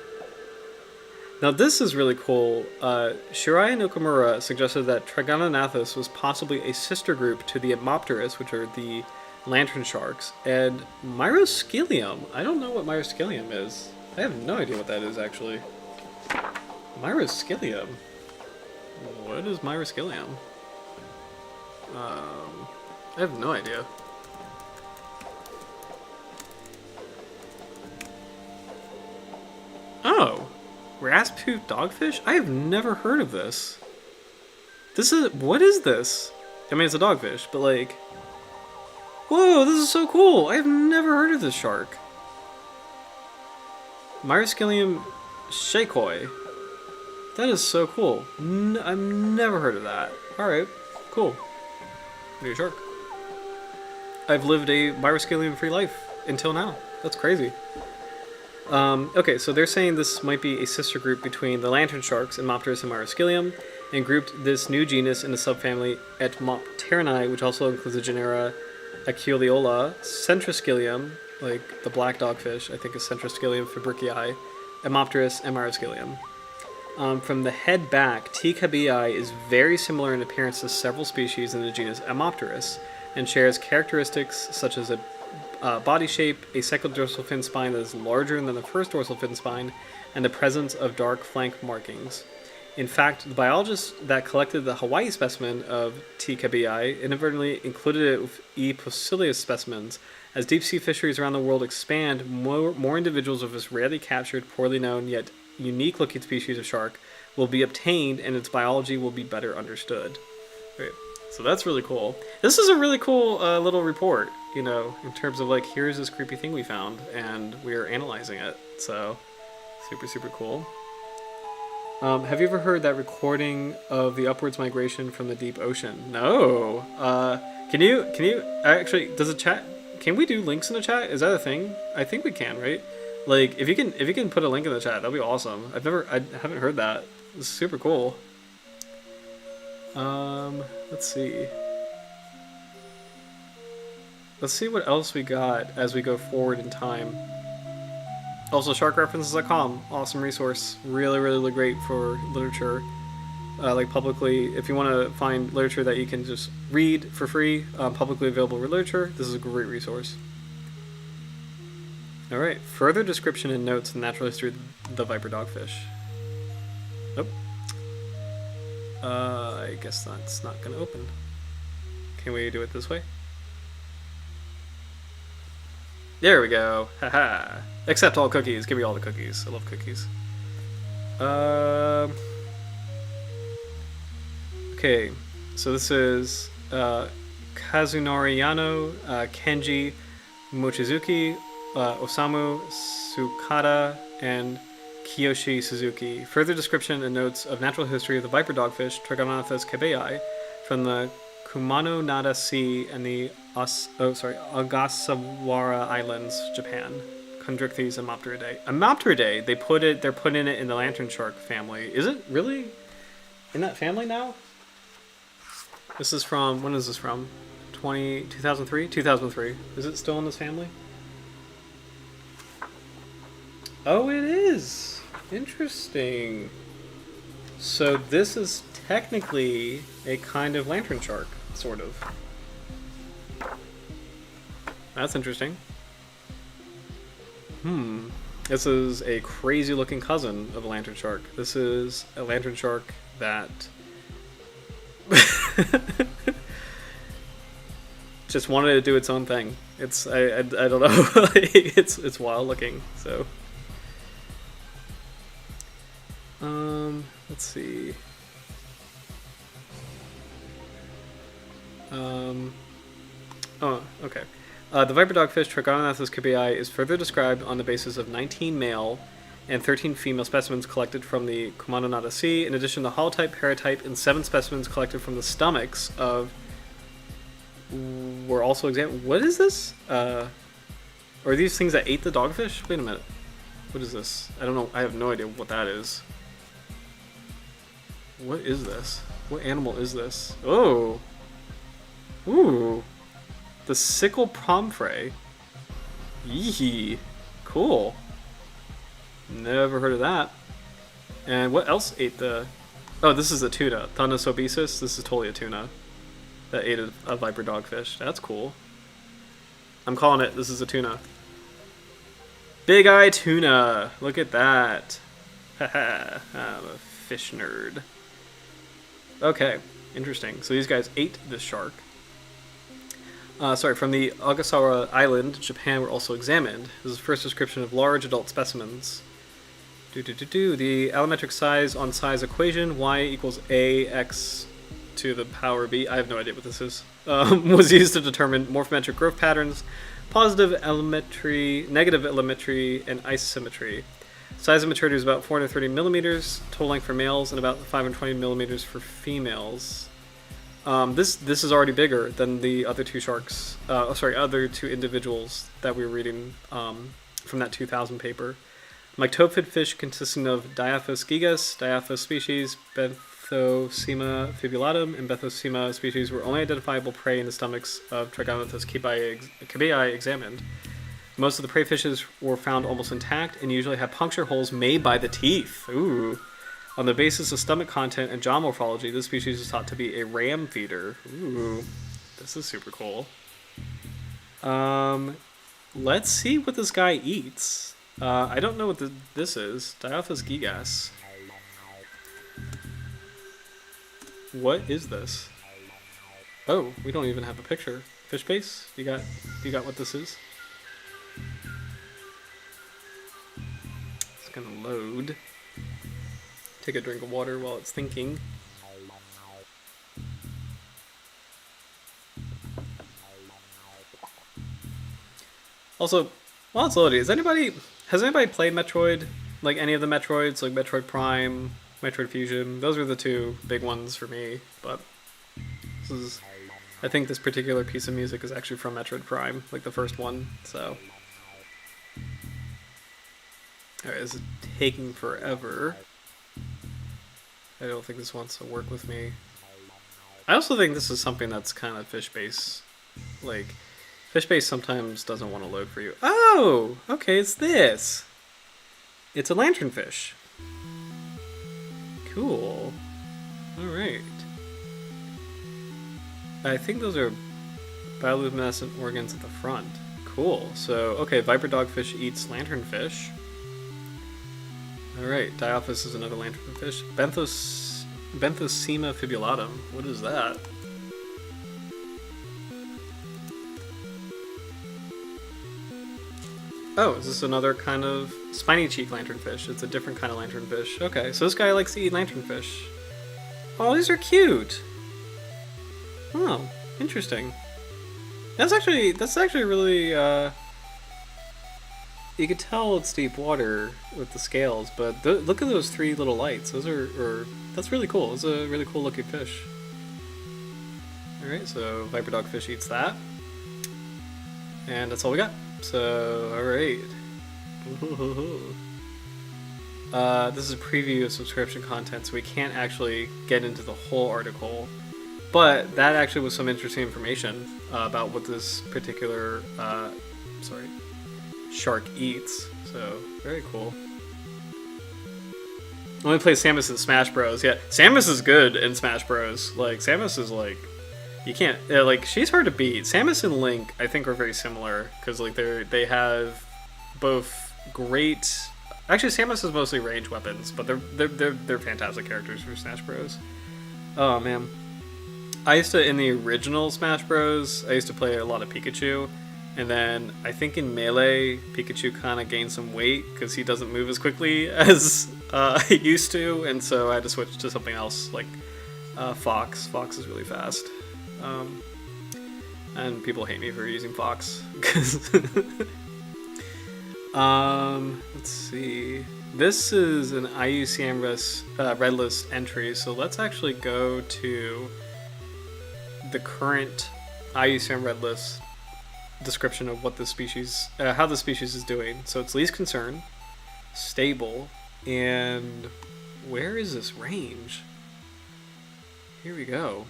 Now this is really cool. Shirai Nakamura suggested that Trigonognathus was possibly a sister group to the Emopterus, which are the lantern sharks, and Myroskelium. I don't know what Myroskelium is. I have no idea what that is, actually. Myroskelium? What is Myroskelium? I have no idea. Oh! Rasp-toothed dogfish? I have never heard of this. What is this? I mean, it's a dogfish, but like... Whoa, this is so cool! I've never heard of this shark. Myroskelium shakoi. That is so cool. I've never heard of that. Alright, cool. New shark. I've lived a Myroskelium-free life until now. That's crazy. Okay, so they're saying this might be a sister group between the lantern sharks, Emopterus and Myroskelium, and grouped this new genus in the subfamily Etmopterinae, which also includes the genera Aculeola, Centroskelium, like the black dogfish, I think is Centroskelium fabricii, Emopterus, and Myroskelium. From the head back, T. kabeyai is very similar in appearance to several species in the genus Emopterus, and shares characteristics such as a body shape, a second dorsal fin spine that is larger than the first dorsal fin spine, and the presence of dark flank markings. In fact, the biologists that collected the Hawaii specimen of T. kabeyai inadvertently included it with E. posilius specimens. As deep-sea fisheries around the world expand, more individuals of this rarely captured, poorly known, yet unique-looking species of shark will be obtained, and its biology will be better understood. Right. So that's really cool. This is a really cool little report, you know, in terms of like, here's this creepy thing we found, and we're analyzing it. So, super, super cool. Have you ever heard that recording of the upwards migration from the deep ocean? No. Can you actually, does the chat, can we do links in the chat? Is that a thing? I think we can, right? Like, if you can put a link in the chat, that'd be awesome. I haven't heard that. It's super cool. Let's see. Let's see what else we got as we go forward in time. Also, sharkreferences.com, awesome resource. Really, really great for literature. Like publicly, if you want to find literature that you can just read for free, publicly available literature, this is a great resource. All right, further description and notes in natural history of the viper dogfish. Nope. I guess that's not going to open. Can we do it this way? There we go. Haha. Accept all cookies. Give me all the cookies. I love cookies. Okay, so this is Kazunori Yano, Kenji Mochizuki, Osamu Sukada, and Kiyoshi Suzuki. Further description and notes of natural history of the viper dogfish, Trigonognathus kabeyai, from the Kumano Nada Sea and the Ogasawara Islands, Japan. Chondrichthyes and Mopteridae. A Mopteridae, they're putting it in the lantern shark family. Is it really in that family now? This is from, when is this from? 2003? 2003. Is it still in this family? Oh, it is. Interesting. So this is technically a kind of lantern shark, sort of. That's interesting. This is a crazy looking cousin of a lantern shark. This is a lantern shark that just wanted to do its own thing. It's I don't know. it's wild looking. So let's see. Oh, okay. The viper dogfish Trigonognathus kabeyai is further described on the basis of 19 male and 13 female specimens collected from the Kumano Nada Sea. In addition, the holotype, paratype, and 7 specimens collected from the stomachs of were also examined. What is this? Are these things that ate the dogfish? Wait a minute. What is this? I don't know. I have no idea what that is. What is this? What animal is this? Oh. Ooh. The sickle pomfrey. Yee. Cool. Never heard of that. And what else ate the... Oh, this is a tuna. Thunus obesus. This is totally a tuna that ate a viper dogfish. That's cool. I'm calling it. This is a tuna. Big eye tuna. Look at that. Haha. I'm a fish nerd. Okay. Interesting. So these guys ate this shark. From the Ogasawara Island, Japan, were also examined. This is the first description of large adult specimens. The allometric size on size equation, y equals ax to the power b, I have no idea what this is, was used to determine morphometric growth patterns, positive allometry, negative allometry, and isometry. Size of maturity was about 430 millimeters, total length for males, and about 520 millimeters for females. This is already bigger than the other two sharks, other two individuals that we were reading from that 2000 paper. Myctophid fish consisting of Diaphos gigas, Diaphos species, Benthosema fibulatum, and Benthosema species were only identifiable prey in the stomachs of Trigonognathus kabeyai examined. Most of the prey fishes were found almost intact and usually had puncture holes made by the teeth. Ooh. On the basis of stomach content and jaw morphology, this species is thought to be a ram feeder. Ooh, this is super cool. Let's see what this guy eats. I don't know what this is. Diaphos gigas. What is this? Oh, we don't even have a picture. Fish base? You got what this is? It's gonna load. Take a drink of water while it's thinking. Also, while it's loading, has anybody played Metroid? Like any of the Metroids, like Metroid Prime, Metroid Fusion. Those are the two big ones for me, but this is, I think this particular piece of music is actually from Metroid Prime, like the first one, so. Alright, this is taking forever. I don't think this wants to work with me. I also think this is something that's kind of fish-based. Like, fish-based sometimes doesn't want to load for you. Oh! Okay, it's this! It's a lanternfish. Cool. Alright. I think those are bioluminescent organs at the front. Cool. So, okay, Viper Dogfish eats lanternfish. Alright, Diophis is another lanternfish. Benthosema fibulatum. What is that? Oh, is this another kind of spiny cheek lanternfish? It's a different kind of lanternfish. Okay, so this guy likes to eat lanternfish. Oh, these are cute! Oh, interesting. That's actually really, you could tell it's deep water with the scales, but look at those three little lights. Those that's really cool. It's a really cool looking fish. Alright, so Viper Dogfish eats that. And that's all we got. So, alright. This is a preview of subscription content, so we can't actually get into the whole article. But that actually was some interesting information about what this particular, shark eats. So, very cool. I only play Samus in Smash Bros. Yeah, Samus is good in Smash Bros. Like, Samus is like, you can't, like, she's hard to beat. Samus and Link, I think, are very similar, because, like, they have both great, actually, Samus is mostly range weapons, but they're fantastic characters for Smash Bros. Oh, man. I used to, in the original Smash Bros., I used to play a lot of Pikachu, and then I think in Melee, Pikachu kind of gained some weight because he doesn't move as quickly as he used to, and so I had to switch to something else, like Fox. Fox is really fast. And people hate me for using Fox. Let's see. This is an IUCN Red List entry, so let's actually go to the current IUCN Red List description of what the species, how the species is doing. So it's least concern, stable, and where is this range? Here we go.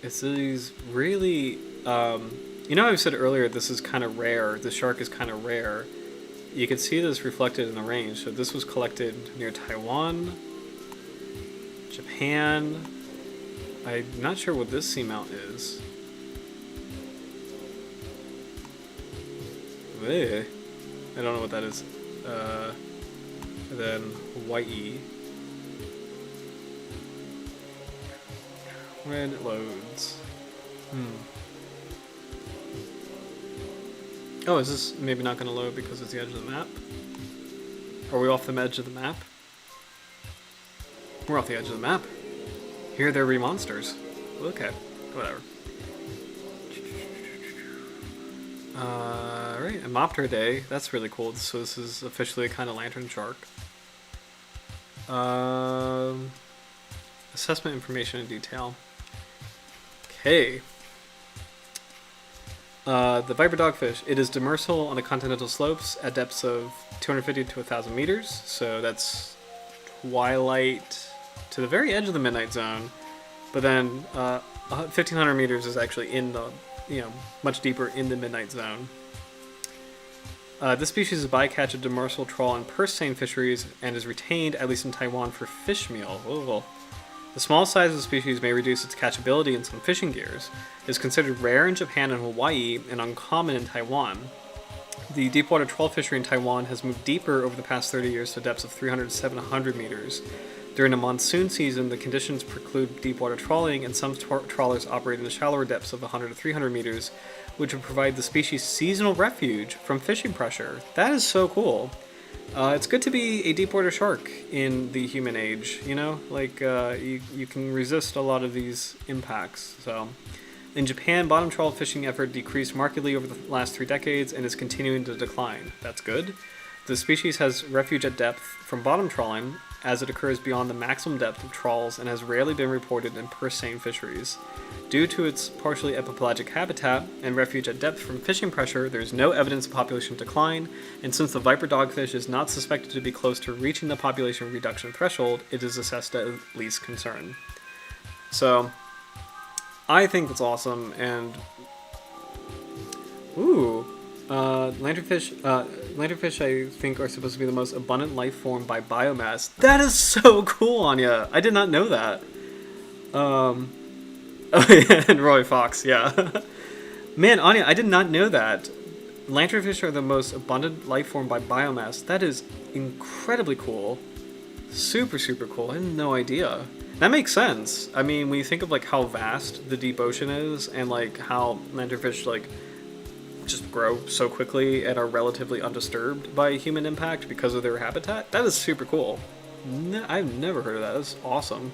It's these really, you know, I said earlier this is kind of rare. The shark is kind of rare. You can see this reflected in the range. So this was collected near Taiwan, Japan. I'm not sure what this seamount is. I don't know what that is. And then Hawaii. When it loads. Oh, is this maybe not going to load because it's the edge of the map? Are we off the edge of the map? We're off the edge of the map. Here there be monsters. Okay, whatever. Alright, a Mopter Day. That's really cool. So this is officially a kind of lantern shark. Assessment information in detail. Okay. The Viper Dogfish. It is demersal on the continental slopes at depths of 250 to 1,000 meters. So that's twilight to the very edge of the midnight zone. But then 1,500 meters is actually in the, much deeper in the midnight zone. This species is a bycatch of demersal trawl and purse seine fisheries and is retained, at least in Taiwan, for fish meal. Oh. The small size of the species may reduce its catchability in some fishing gears. It is considered rare in Japan and Hawaii and uncommon in Taiwan. The deepwater trawl fishery in Taiwan has moved deeper over the past 30 years to depths of 300 to 700 meters. During the monsoon season, the conditions preclude deepwater trawling, and some trawlers operate in the shallower depths of 100 to 300 meters, which would provide the species seasonal refuge from fishing pressure. That is so cool. It's good to be a deepwater shark in the human age, you can resist a lot of these impacts. So, in Japan, bottom trawl fishing effort decreased markedly over the last 3 decades and is continuing to decline. That's good. The species has refuge at depth from bottom trawling, as it occurs beyond the maximum depth of trawls and has rarely been reported in purse seine fisheries. Due to its partially epipelagic habitat and refuge at depth from fishing pressure, there is no evidence of population decline, and since the viper dogfish is not suspected to be close to reaching the population reduction threshold, it is assessed as least concern. So, I think that's awesome, and lanternfish I think are supposed to be the most abundant life form by biomass. That is so cool, Anya. I did not know that. Oh yeah, and Roy Fox, yeah. Man, Anya, I did not know that. Lanternfish are the most abundant life form by biomass. That is incredibly cool. Super, super cool. I had no idea. That makes sense. I mean, when you think of like how vast the deep ocean is and like how lanternfish like just grow so quickly and are relatively undisturbed by human impact because of their habitat, that is super cool. I've never heard of that. That's awesome.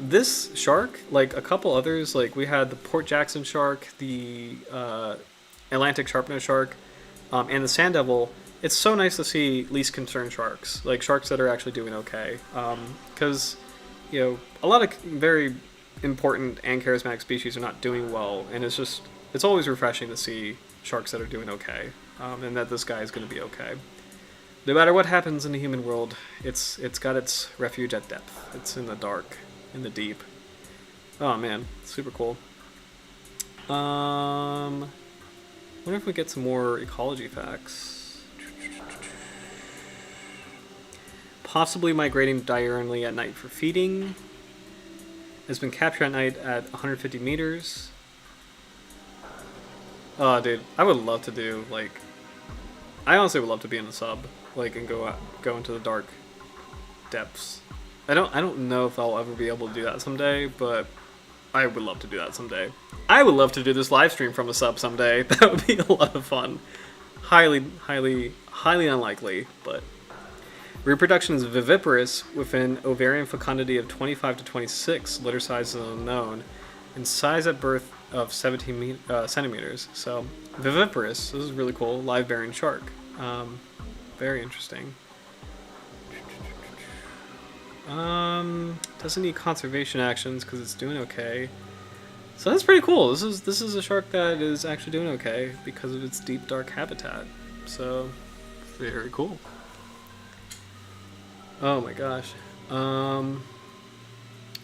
This shark, like a couple others, like we had the Port Jackson shark, the Atlantic sharpnose shark, and the sand devil. It's so nice to see least concern sharks, like sharks that are actually doing okay. Because, you know, a lot of very important and charismatic species are not doing well, and it's always refreshing to see sharks that are doing okay, and that this guy is going to be okay. No matter what happens in the human world, it's got its refuge at depth. It's in the dark, in the deep. Oh man, super cool. Wonder if we get some more ecology facts. Possibly migrating diurnally at night for feeding. Has been captured at night at 150 meters. Oh, dude, I would love to do, like... I honestly would love to be in a sub, like, and go into the dark depths. I don't know if I'll ever be able to do that someday, but I would love to do that someday. I would love to do this live stream from a sub someday. That would be a lot of fun. Highly, highly, highly unlikely, but... Reproduction is viviparous with an ovarian fecundity of 25 to 26, litter size is unknown, and size at birth of 17 centimeters. So, viviparous, this is really cool, live bearing shark. Very interesting. Doesn't need conservation actions because it's doing okay. So that's pretty cool. This is a shark that is actually doing okay because of its deep dark habitat. So, very cool. Oh my gosh. We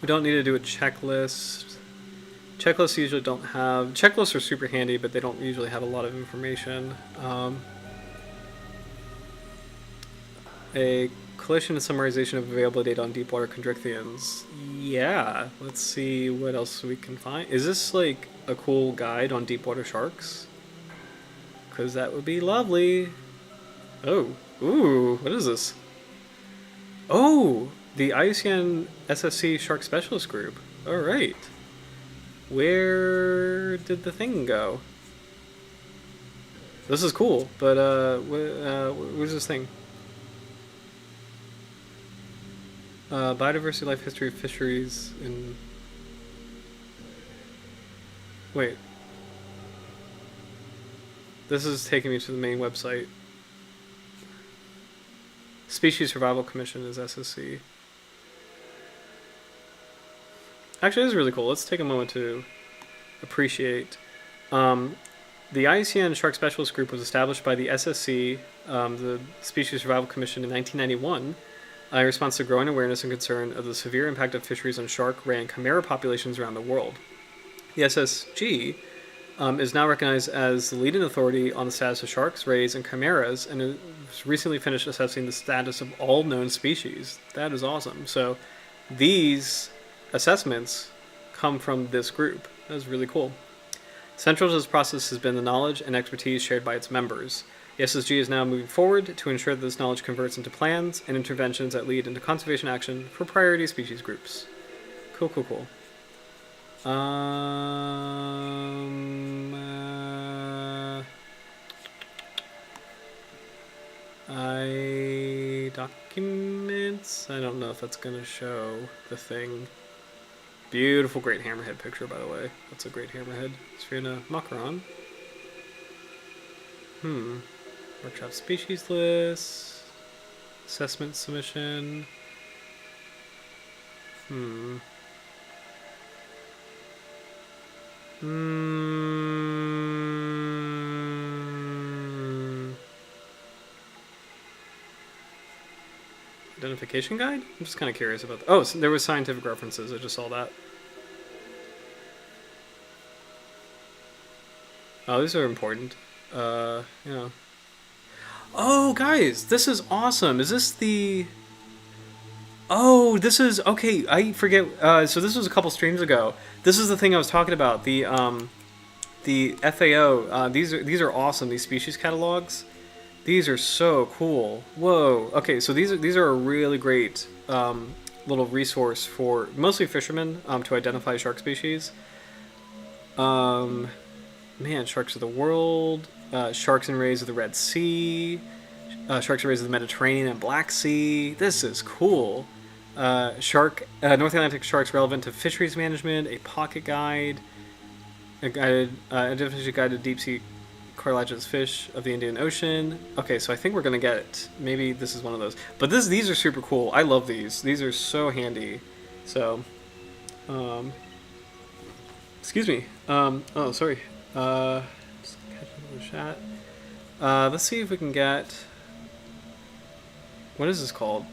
don't need to do a checklist. Checklists usually don't have... Checklists are super handy, but they don't usually have a lot of information. A collection and summarization of available data on deepwater chondrichthyans. Yeah, let's see what else we can find. Is this like a cool guide on deepwater sharks? Because that would be lovely. Oh, ooh, what is this? Oh, the IUCN SSC Shark Specialist Group. All right. Where did the thing go? This is cool, but where's this thing? Biodiversity, life history of fisheries in... Wait. This is taking me to the main website. Species Survival Commission is SSC. Actually, this is really cool. Let's take a moment to appreciate. The IUCN Shark Specialist Group was established by the SSC, the Species Survival Commission, in 1991 in response to growing awareness and concern of the severe impact of fisheries on shark, ray, and chimera populations around the world. The SSG is now recognized as the leading authority on the status of sharks, rays, and chimeras, and has recently finished assessing the status of all known species. That is awesome. So these assessments come from this group. That is really cool. Central to this process has been the knowledge and expertise shared by its members. The SSG is now moving forward to ensure that this knowledge converts into plans and interventions that lead into conservation action for priority species groups. Cool, cool, cool. Documents? I don't know if that's going to show the thing. Beautiful, great hammerhead picture, by the way. That's a great hammerhead. Sphena Macaron. Workshop species list. Assessment submission. Identification guide? I'm just kind of curious about that. Oh, so there was scientific references. I just saw that. Oh, these are important. Yeah. Oh, guys, this is awesome. Is this the... Oh, this is... Okay, I forget. So this was a couple streams ago. This is the thing I was talking about. The FAO. These are awesome, these species catalogs. These are so cool. Whoa. Okay, so these are a really great little resource for mostly fishermen to identify shark species. Man, sharks of the world, sharks and rays of the Red Sea, sharks and rays of the Mediterranean and Black Sea. This is cool. North Atlantic sharks relevant to fisheries management, a pocket guide, a definition guide to deep sea cartilaginous fish of the Indian Ocean. Okay, so I think we're gonna get it. Maybe this is one of those. But these are super cool. I love these. These are so handy. So, excuse me. Oh, sorry. Just catch up the chat. Let's see if we can get... What is this called?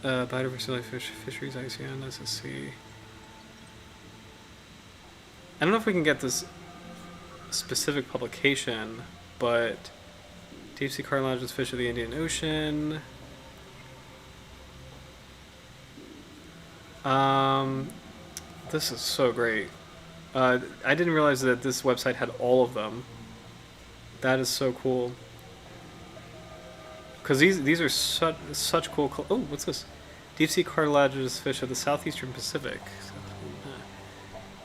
Biodiversity Fisheries ICN SSC. I don't know if we can get this specific publication, but deep sea cartilaginous fish of the Indian Ocean. This is so great. I didn't realize that this website had all of them. That is so cool. Because these are such cool. Oh, what's this? Deep sea cartilaginous fish of the southeastern Pacific.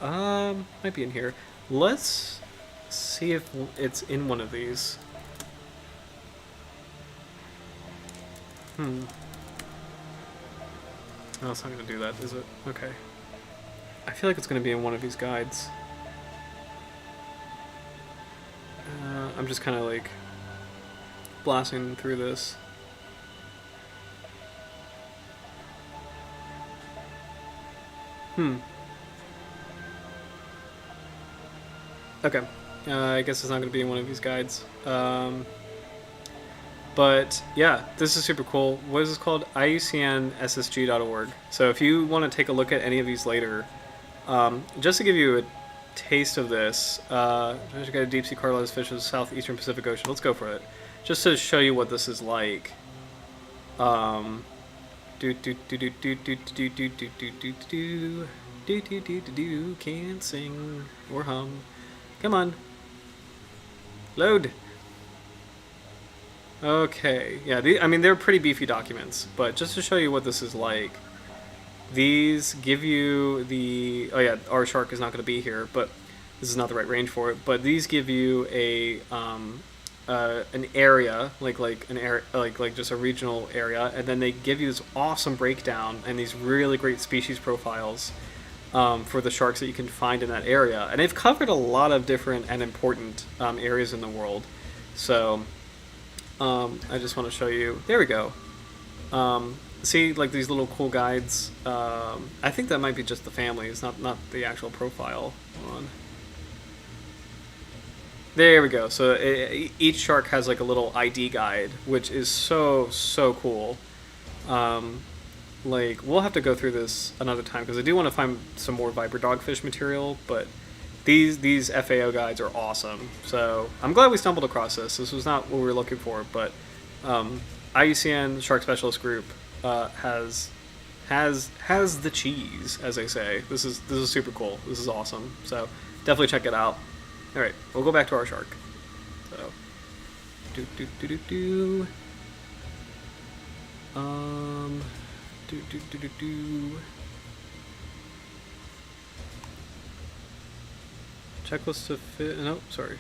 Might be in here. Let's see if it's in one of these. No, it's not going to do that, is it? Okay. I feel like it's going to be in one of these guides. I'm just kind of like blasting through this. Okay. I guess it's not going to be in one of these guides. But yeah, this is super cool. What is this called? IUCNSSG.org. So if you want to take a look at any of these later, just to give you a taste of this, I got a deep sea cartilaginous fish of the southeastern Pacific Ocean. Let's go for it. Just to show you what this is like. Can't sing or hum. Come on. Load. Okay, yeah, I mean, they're pretty beefy documents, but just to show you what this is like, these give you the... Oh yeah, our shark is not going to be here, but this is not the right range for it, but these give you a an area, like an area, like just a regional area, and then they give you this awesome breakdown and these really great species profiles for the sharks that you can find in that area. And they've covered a lot of different and important areas in the world, so... I just want to show you. There we go. See, like these little cool guides. I think that might be just the families, not the actual profile. Hold on. There we go. So each shark has like a little ID guide, which is so cool. Like we'll have to go through this another time because I do want to find some more Viper Dogfish material, but. These FAO guides are awesome, so I'm glad we stumbled across this. This was not what we were looking for, but IUCN Shark Specialist Group has the cheese, as they say. This is super cool. This is awesome. So definitely check it out. All right, we'll go back to our shark. So Checklist of no, sorry.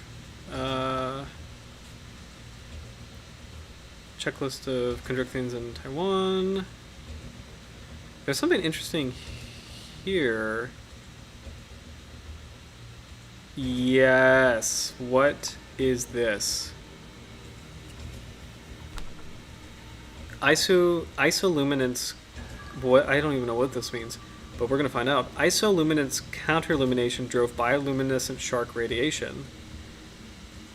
Checklist of chondrichthyans in Taiwan. There's something interesting here. Yes. What is this. Isoluminance. Boy, I don't even know what this means, but we're going to find out. Isoluminance counter-illumination drove bioluminescent shark radiation.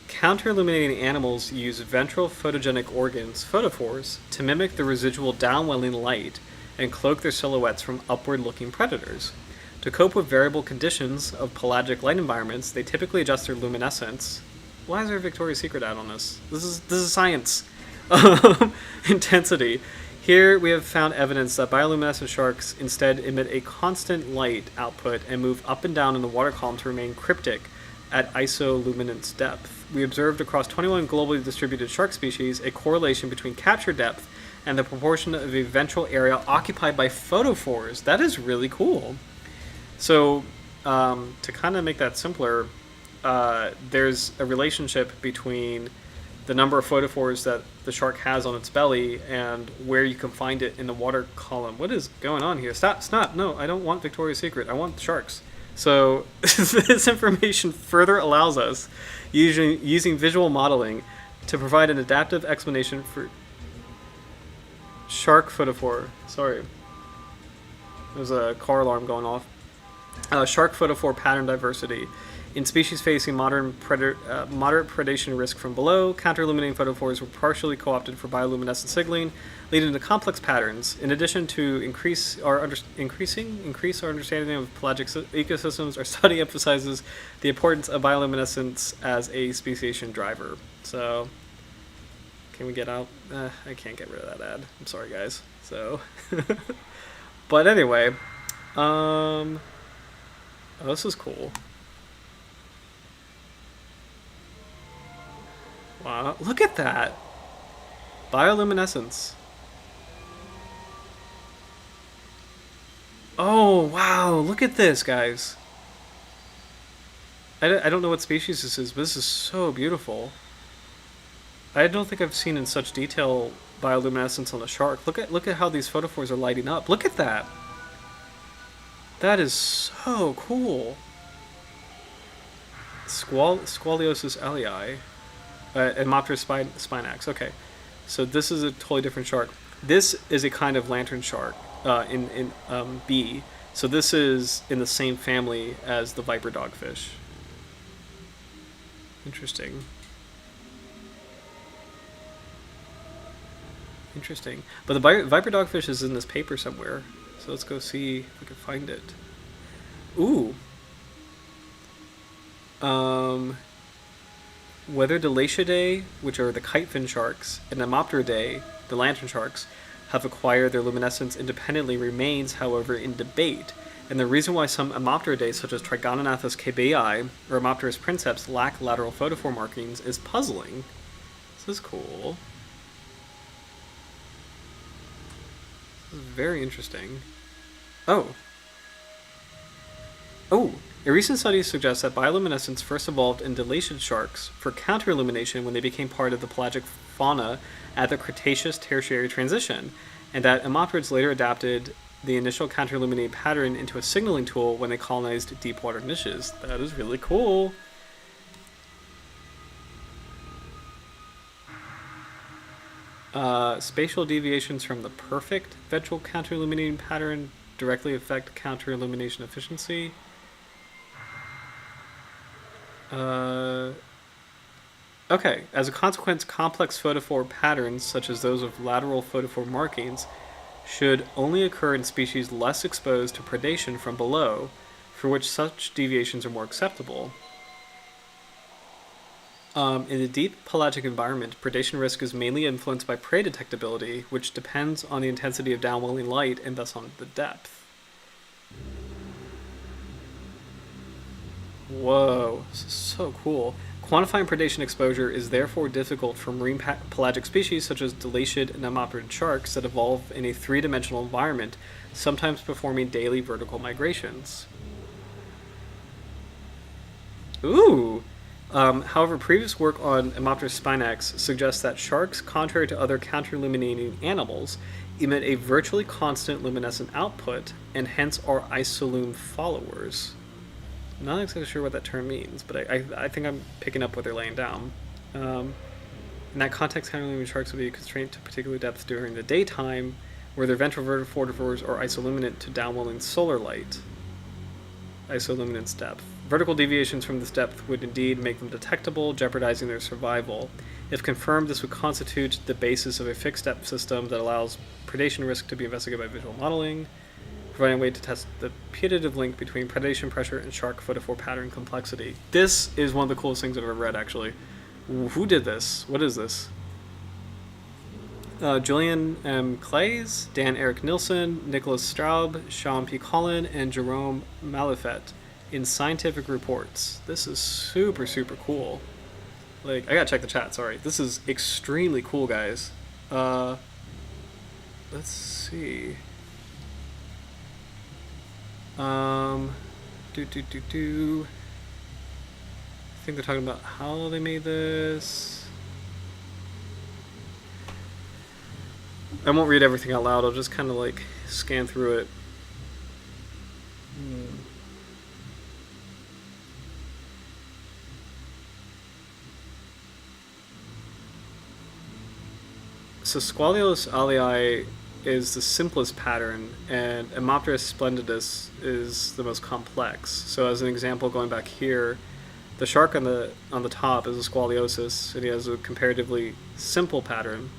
Counter-illuminating animals use ventral photogenic organs, photophores, to mimic the residual downwelling light and cloak their silhouettes from upward-looking predators. To cope with variable conditions of pelagic light environments, they typically adjust their luminescence. Why is there a Victoria's Secret ad on this? This is science. Intensity. Here we have found evidence that bioluminescent sharks instead emit a constant light output and move up and down in the water column to remain cryptic at isoluminance depth. We observed across 21 globally distributed shark species a correlation between capture depth and the proportion of a ventral area occupied by photophores. That is really cool. So, to kind of make that simpler, there's a relationship between the number of photophores that the shark has on its belly and where you can find it in the water column. What is going on here? Stop. No, I don't want Victoria's Secret. I want sharks. So this information further allows us, using visual modeling, to provide an adaptive explanation for shark photophore. Sorry. There's a car alarm going off. Shark photophore pattern diversity. In species facing moderate predation risk from below, counter-illuminating photophores were partially co-opted for bioluminescent signaling, leading to complex patterns. In addition to increase our understanding of pelagic ecosystems, our study emphasizes the importance of bioluminescence as a speciation driver. So, can we get out? I can't get rid of that ad. I'm sorry, guys. So, but anyway, oh, this is cool. Wow, look at that! Bioluminescence. Oh, wow, look at this, guys. I don't know what species this is, but this is so beautiful. I don't think I've seen in such detail bioluminescence on a shark. Look at how these photophores are lighting up. Look at that! That is so cool. Scoliosis alii. Hemopterus spinax. Okay, so this is a totally different shark. This is a kind of lantern shark in B. So this is in the same family as the viper dogfish. Interesting. But the viper dogfish is in this paper somewhere. So let's go see if we can find it. Ooh. Whether Delatiidae, which are the kitefin sharks, and Hemopteridae, the lantern sharks, have acquired their luminescence independently remains, however, in debate, and the reason why some Hemopteridae, such as Trigonognathus kabeyai or Hemopterus princeps, lack lateral photophore markings is puzzling. This is cool. This is very interesting. Oh, a recent study suggests that bioluminescence first evolved in Delatiid sharks for counter-illumination when they became part of the pelagic fauna at the Cretaceous-Tertiary transition, and that hemopterids later adapted the initial counter-illuminating pattern into a signaling tool when they colonized deep-water niches. That is really cool. Spatial deviations from the perfect ventral counter-illuminating pattern directly affect counter-illumination efficiency. Okay, as a consequence, complex photophore patterns, such as those of lateral photophore markings, should only occur in species less exposed to predation from below, for which such deviations are more acceptable. In a deep pelagic environment, predation risk is mainly influenced by prey detectability, which depends on the intensity of downwelling light and thus on the depth. Whoa, this is so cool. Quantifying predation exposure is therefore difficult for marine pelagic species such as Delatiid and Hemopterid sharks that evolve in a three-dimensional environment, sometimes performing daily vertical migrations. Ooh! However, previous work on Hemopterus spinax suggests that sharks, contrary to other counter-illuminating animals, emit a virtually constant luminescent output, and hence are isolume followers. I'm not exactly sure what that term means, but I think I'm picking up what they're laying down. In that context, counter-illuminating sharks will be constrained to particular depths during the daytime, where their ventral vertifortors are isoluminant to downwelling solar light. Isoluminance depth. Vertical deviations from this depth would indeed make them detectable, jeopardizing their survival. If confirmed, this would constitute the basis of a fixed depth system that allows predation risk to be investigated by visual modeling, providing a way to test the putative link between predation pressure and shark photophore pattern complexity. This is one of the coolest things I've ever read, actually. Who did this? What is this? Julian M. Clays, Dan Eric Nilsson, Nicholas Straub, Sean P. Collin, and Jerome Malifet in Scientific Reports. This is super, super cool. Like, I gotta check the chat, sorry. This is extremely cool, guys. Let's see. I think they're talking about how they made this. I won't read everything out loud, I'll just kind of like scan through it. So Squalios alii is the simplest pattern, and Hemopterus splendidus is the most complex. So as an example, going back here, the shark on the top is a squaliosis, and he has a comparatively simple pattern.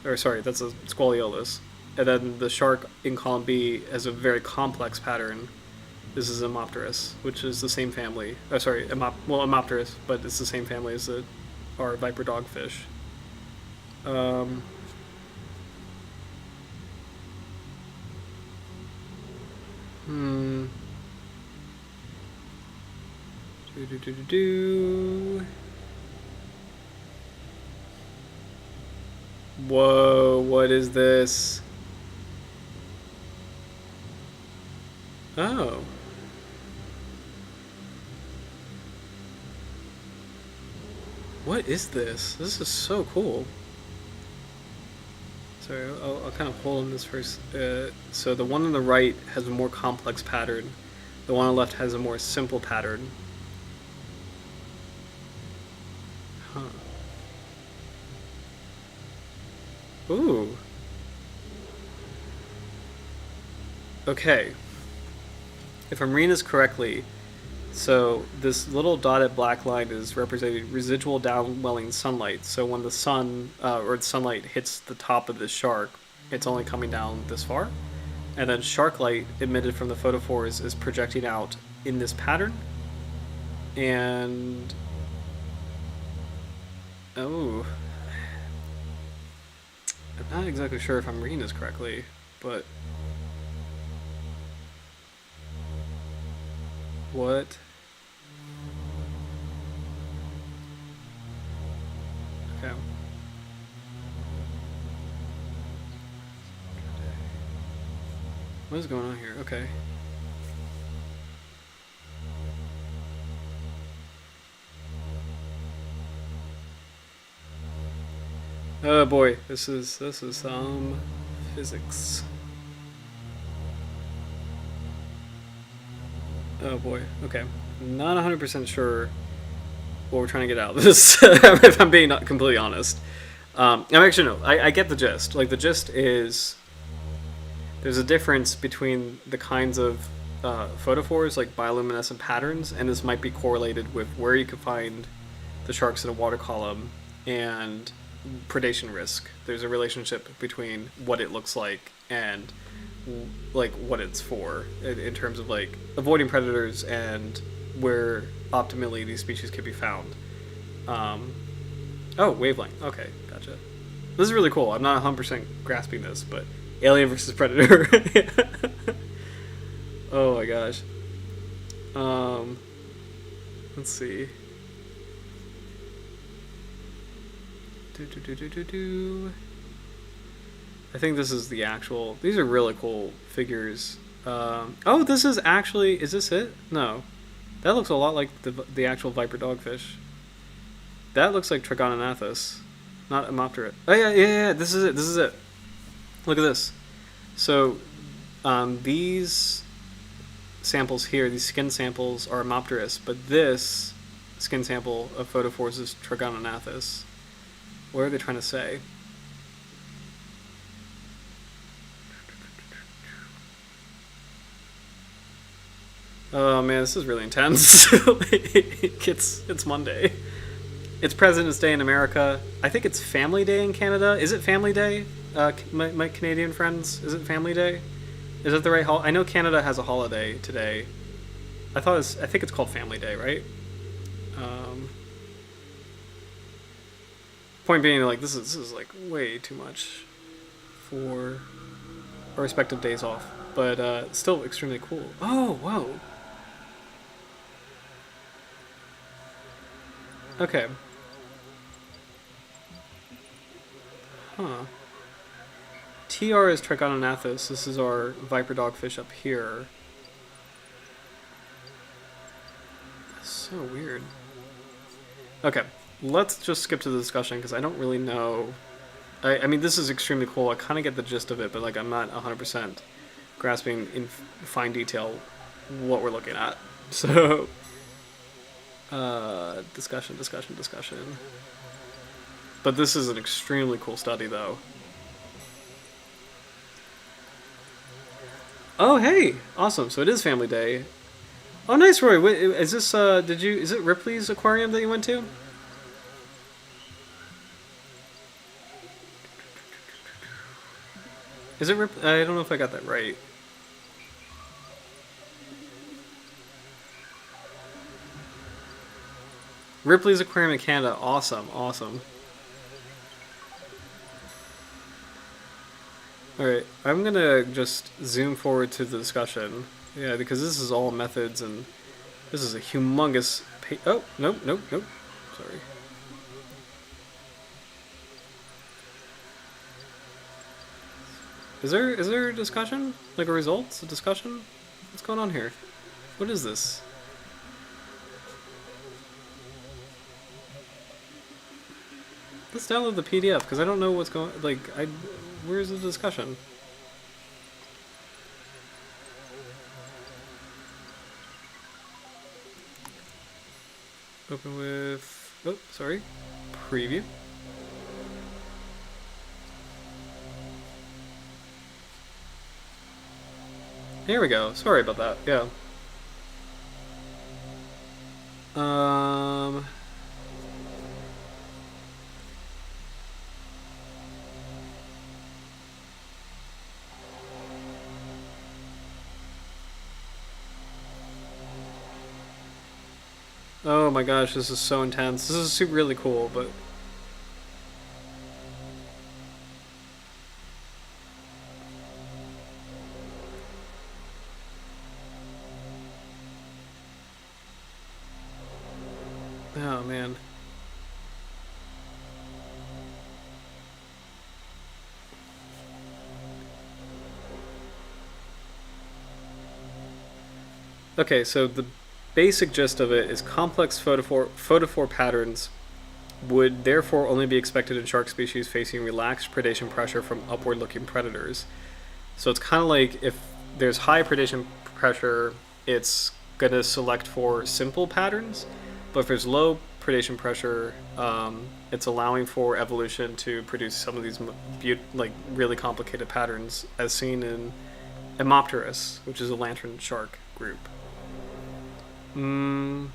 Or sorry, that's a squaliolus. And then the shark in column B has a very complex pattern. This is Hemopterus, which is the same family. Hemopterus, but it's the same family as our viper dogfish. Whoa, what is this? Oh. What is this? This is so cool. Sorry, I'll kind of hold on this first. So the one on the right has a more complex pattern. The one on the left has a more simple pattern. Huh. Ooh. Okay. If I'm reading this correctly, so this little dotted black line is representing residual downwelling sunlight. So when the sun or the sunlight hits the top of this shark, it's only coming down this far. And then shark light emitted from the photophores is projecting out in this pattern. And oh, I'm not exactly sure if I'm reading this correctly, but what? Okay. What is going on here? Okay. Oh boy, this is physics. Oh boy, okay. Not 100% sure what we're trying to get out of this, if I'm being completely honest. I'm actually, no, I get the gist. Like, the gist is there's a difference between the kinds of photophores, like bioluminescent patterns, and this might be correlated with where you could find the sharks in a water column and predation risk. There's a relationship between what it looks like and like what it's for in terms of like avoiding predators and where optimally these species could be found. Oh, wavelength. Okay, gotcha. This is really cool. I'm not 100% grasping this, but alien versus predator. Oh my gosh. Let's see. I think this is the actual. These are really cool figures. Oh, this is actually. Is this it? No, that looks a lot like the actual viper dogfish. That looks like Trigonognathus, not Hemoptera. Oh yeah. This is it. This is it. Look at this. So, these samples here, these skin samples, are Homopterus, but this skin sample of photophores is Trigonognathus. What are they trying to say? Oh man, this is really intense. It's Monday. It's President's Day in America. I think it's Family Day in Canada. Is it Family Day? My Canadian friends, is it Family Day? Is it the right I know Canada has a holiday today. I think it's called Family Day, right? Point being, like, this is like way too much for our respective days off, but still extremely cool. Oh, whoa. Okay. Huh. TR is Trigonognathus. This is our viper dogfish up here. That's so weird. Okay, let's just skip to the discussion because I don't really know. I mean, this is extremely cool. I kind of get the gist of it, but like I'm not 100% grasping in fine detail what we're looking at. So, discussion. But this is an extremely cool study, though. Oh, hey! Awesome. So it is Family Day. Oh, nice, Roy. Wait, is this, is it Ripley's aquarium that you went to? Is it I don't know if I got that right. Ripley's Aquarium in Canada. Awesome, awesome. Alright, I'm gonna just zoom forward to the discussion. Yeah, because this is all methods and this is a humongous oh, nope. Sorry. Is there a discussion? Like a results? A discussion? What's going on here? What is this? Let's download the PDF because I don't know what's going. Like, where's the discussion? Open with. Oh, sorry. Preview. Here we go. Sorry about that. Yeah. Oh my gosh, this is so intense. This is really cool, but... Oh man. Okay, so the basic gist of it is complex photophore patterns would therefore only be expected in shark species facing relaxed predation pressure from upward-looking predators. So it's kind of like if there's high predation pressure, it's going to select for simple patterns, but if there's low predation pressure, it's allowing for evolution to produce some of these like really complicated patterns, as seen in Homopterus, which is a lantern shark group. Hmm.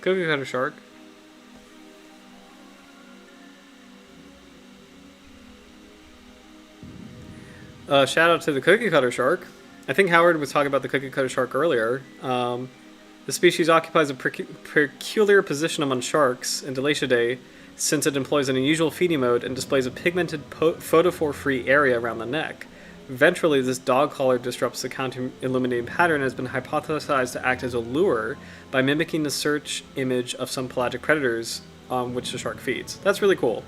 Cookie cutter shark. Shout out to the cookie cutter shark. I think Howard was talking about the cookie cutter shark earlier. The species occupies a peculiar position among sharks in Delatiidae since it employs an unusual feeding mode and displays a pigmented photophore-free area around the neck. Ventrally, this dog collar disrupts the counter-illuminating pattern and has been hypothesized to act as a lure by mimicking the search image of some pelagic predators on which the shark feeds. That's really cool.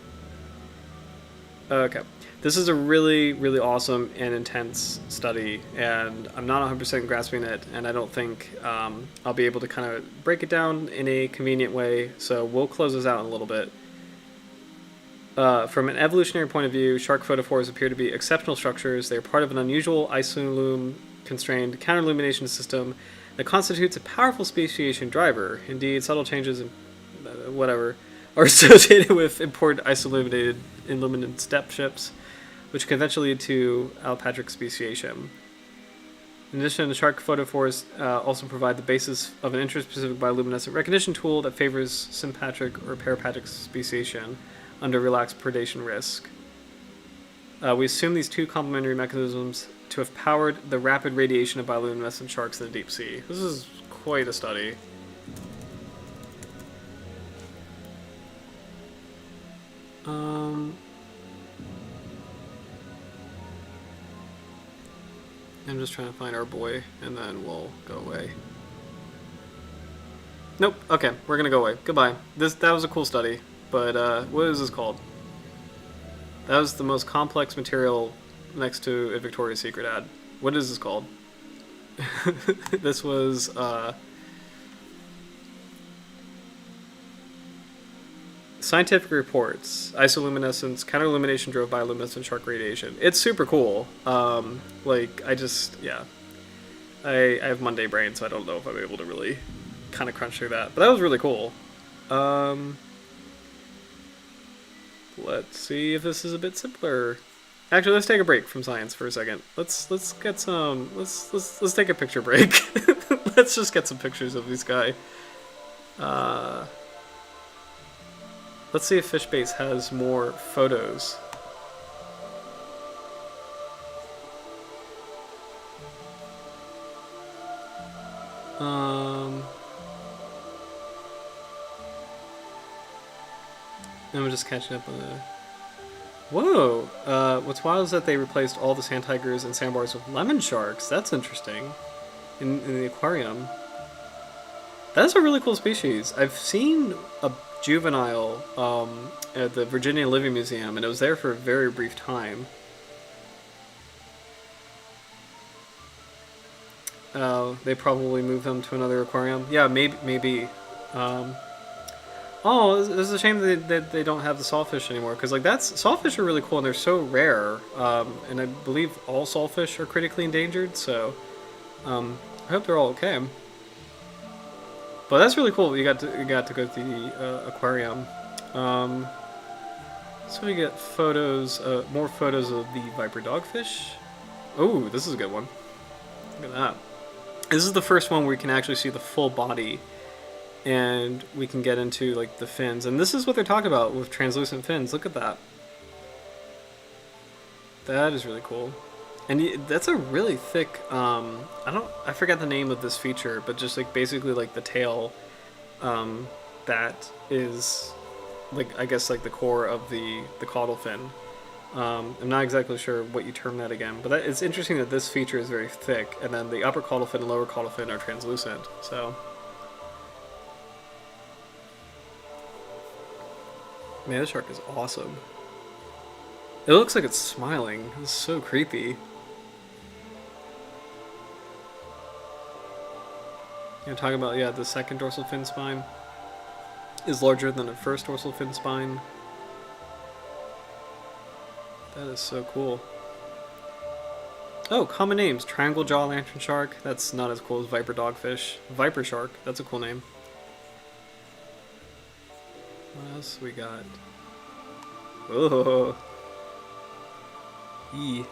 Okay. This is a really, really awesome and intense study, and I'm not 100% grasping it, and I don't think I'll be able to kind of break it down in a convenient way, so we'll close this out in a little bit. From an evolutionary point of view, shark photophores appear to be exceptional structures. They are part of an unusual isolume-constrained counter-illumination system that constitutes a powerful speciation driver. Indeed, subtle changes in whatever are associated with important isoluminated step ships, which can eventually lead to allopatric speciation. In addition, the shark photophores also provide the basis of an interest-specific bioluminescent recognition tool that favors sympatric or parapatric speciation under relaxed predation risk. We assume these two complementary mechanisms to have powered the rapid radiation of bioluminescent sharks in the deep sea. This is quite a study. I'm just trying to find our boy, and then we'll go away. Nope. Okay, we're gonna go away. Goodbye. That was a cool study, but what is this called? That was the most complex material next to a Victoria's Secret ad. What is this called? This was scientific reports. Isoluminescence, counter-illumination drove bioluminescent shark radiation. It's super cool. Like, I have Monday brain, so I don't know if I'm able to really kind of crunch through that. But that was really cool. Let's see if this is a bit simpler. Actually, let's take a break from science for a second. Let's get some. Let's take a picture break. Let's just get some pictures of this guy. Let's see if Fishbase has more photos. I'm just catching up on the... Whoa! What's wild is that they replaced all the sand tigers and sandbars with lemon sharks. That's interesting. In the aquarium. That's a really cool species. I've seen a juvenile at the Virginia Living Museum, and it was there for a very brief time. They probably moved them to another aquarium. Yeah, maybe. Oh, it's a shame that they don't have the sawfish anymore, because like sawfish are really cool and they're so rare. And I believe all sawfish are critically endangered, so I hope they're all okay. But that's really cool. You got to go to the aquarium. So we get photos, more photos of the viper dogfish. Oh, this is a good one. Look at that. This is the first one where we can actually see the full body, and we can get into like the fins. And this is what they're talking about with translucent fins. Look at that. That is really cool. And that's a really thick, I forgot the name of this feature, but just like basically like the tail, that is like, I guess like the core of the caudal fin. I'm not exactly sure what you term that again, but it's interesting that this feature is very thick, and then the upper caudal fin and lower caudal fin are translucent, so. Man, this shark is awesome. It looks like it's smiling. It's so creepy. You're talking about, yeah, the second dorsal fin spine is larger than the first dorsal fin spine. That is so cool. Oh, common names. Triangle jaw lantern shark. That's not as cool as viper dogfish. Viper shark. That's a cool name. What else we got? Oh.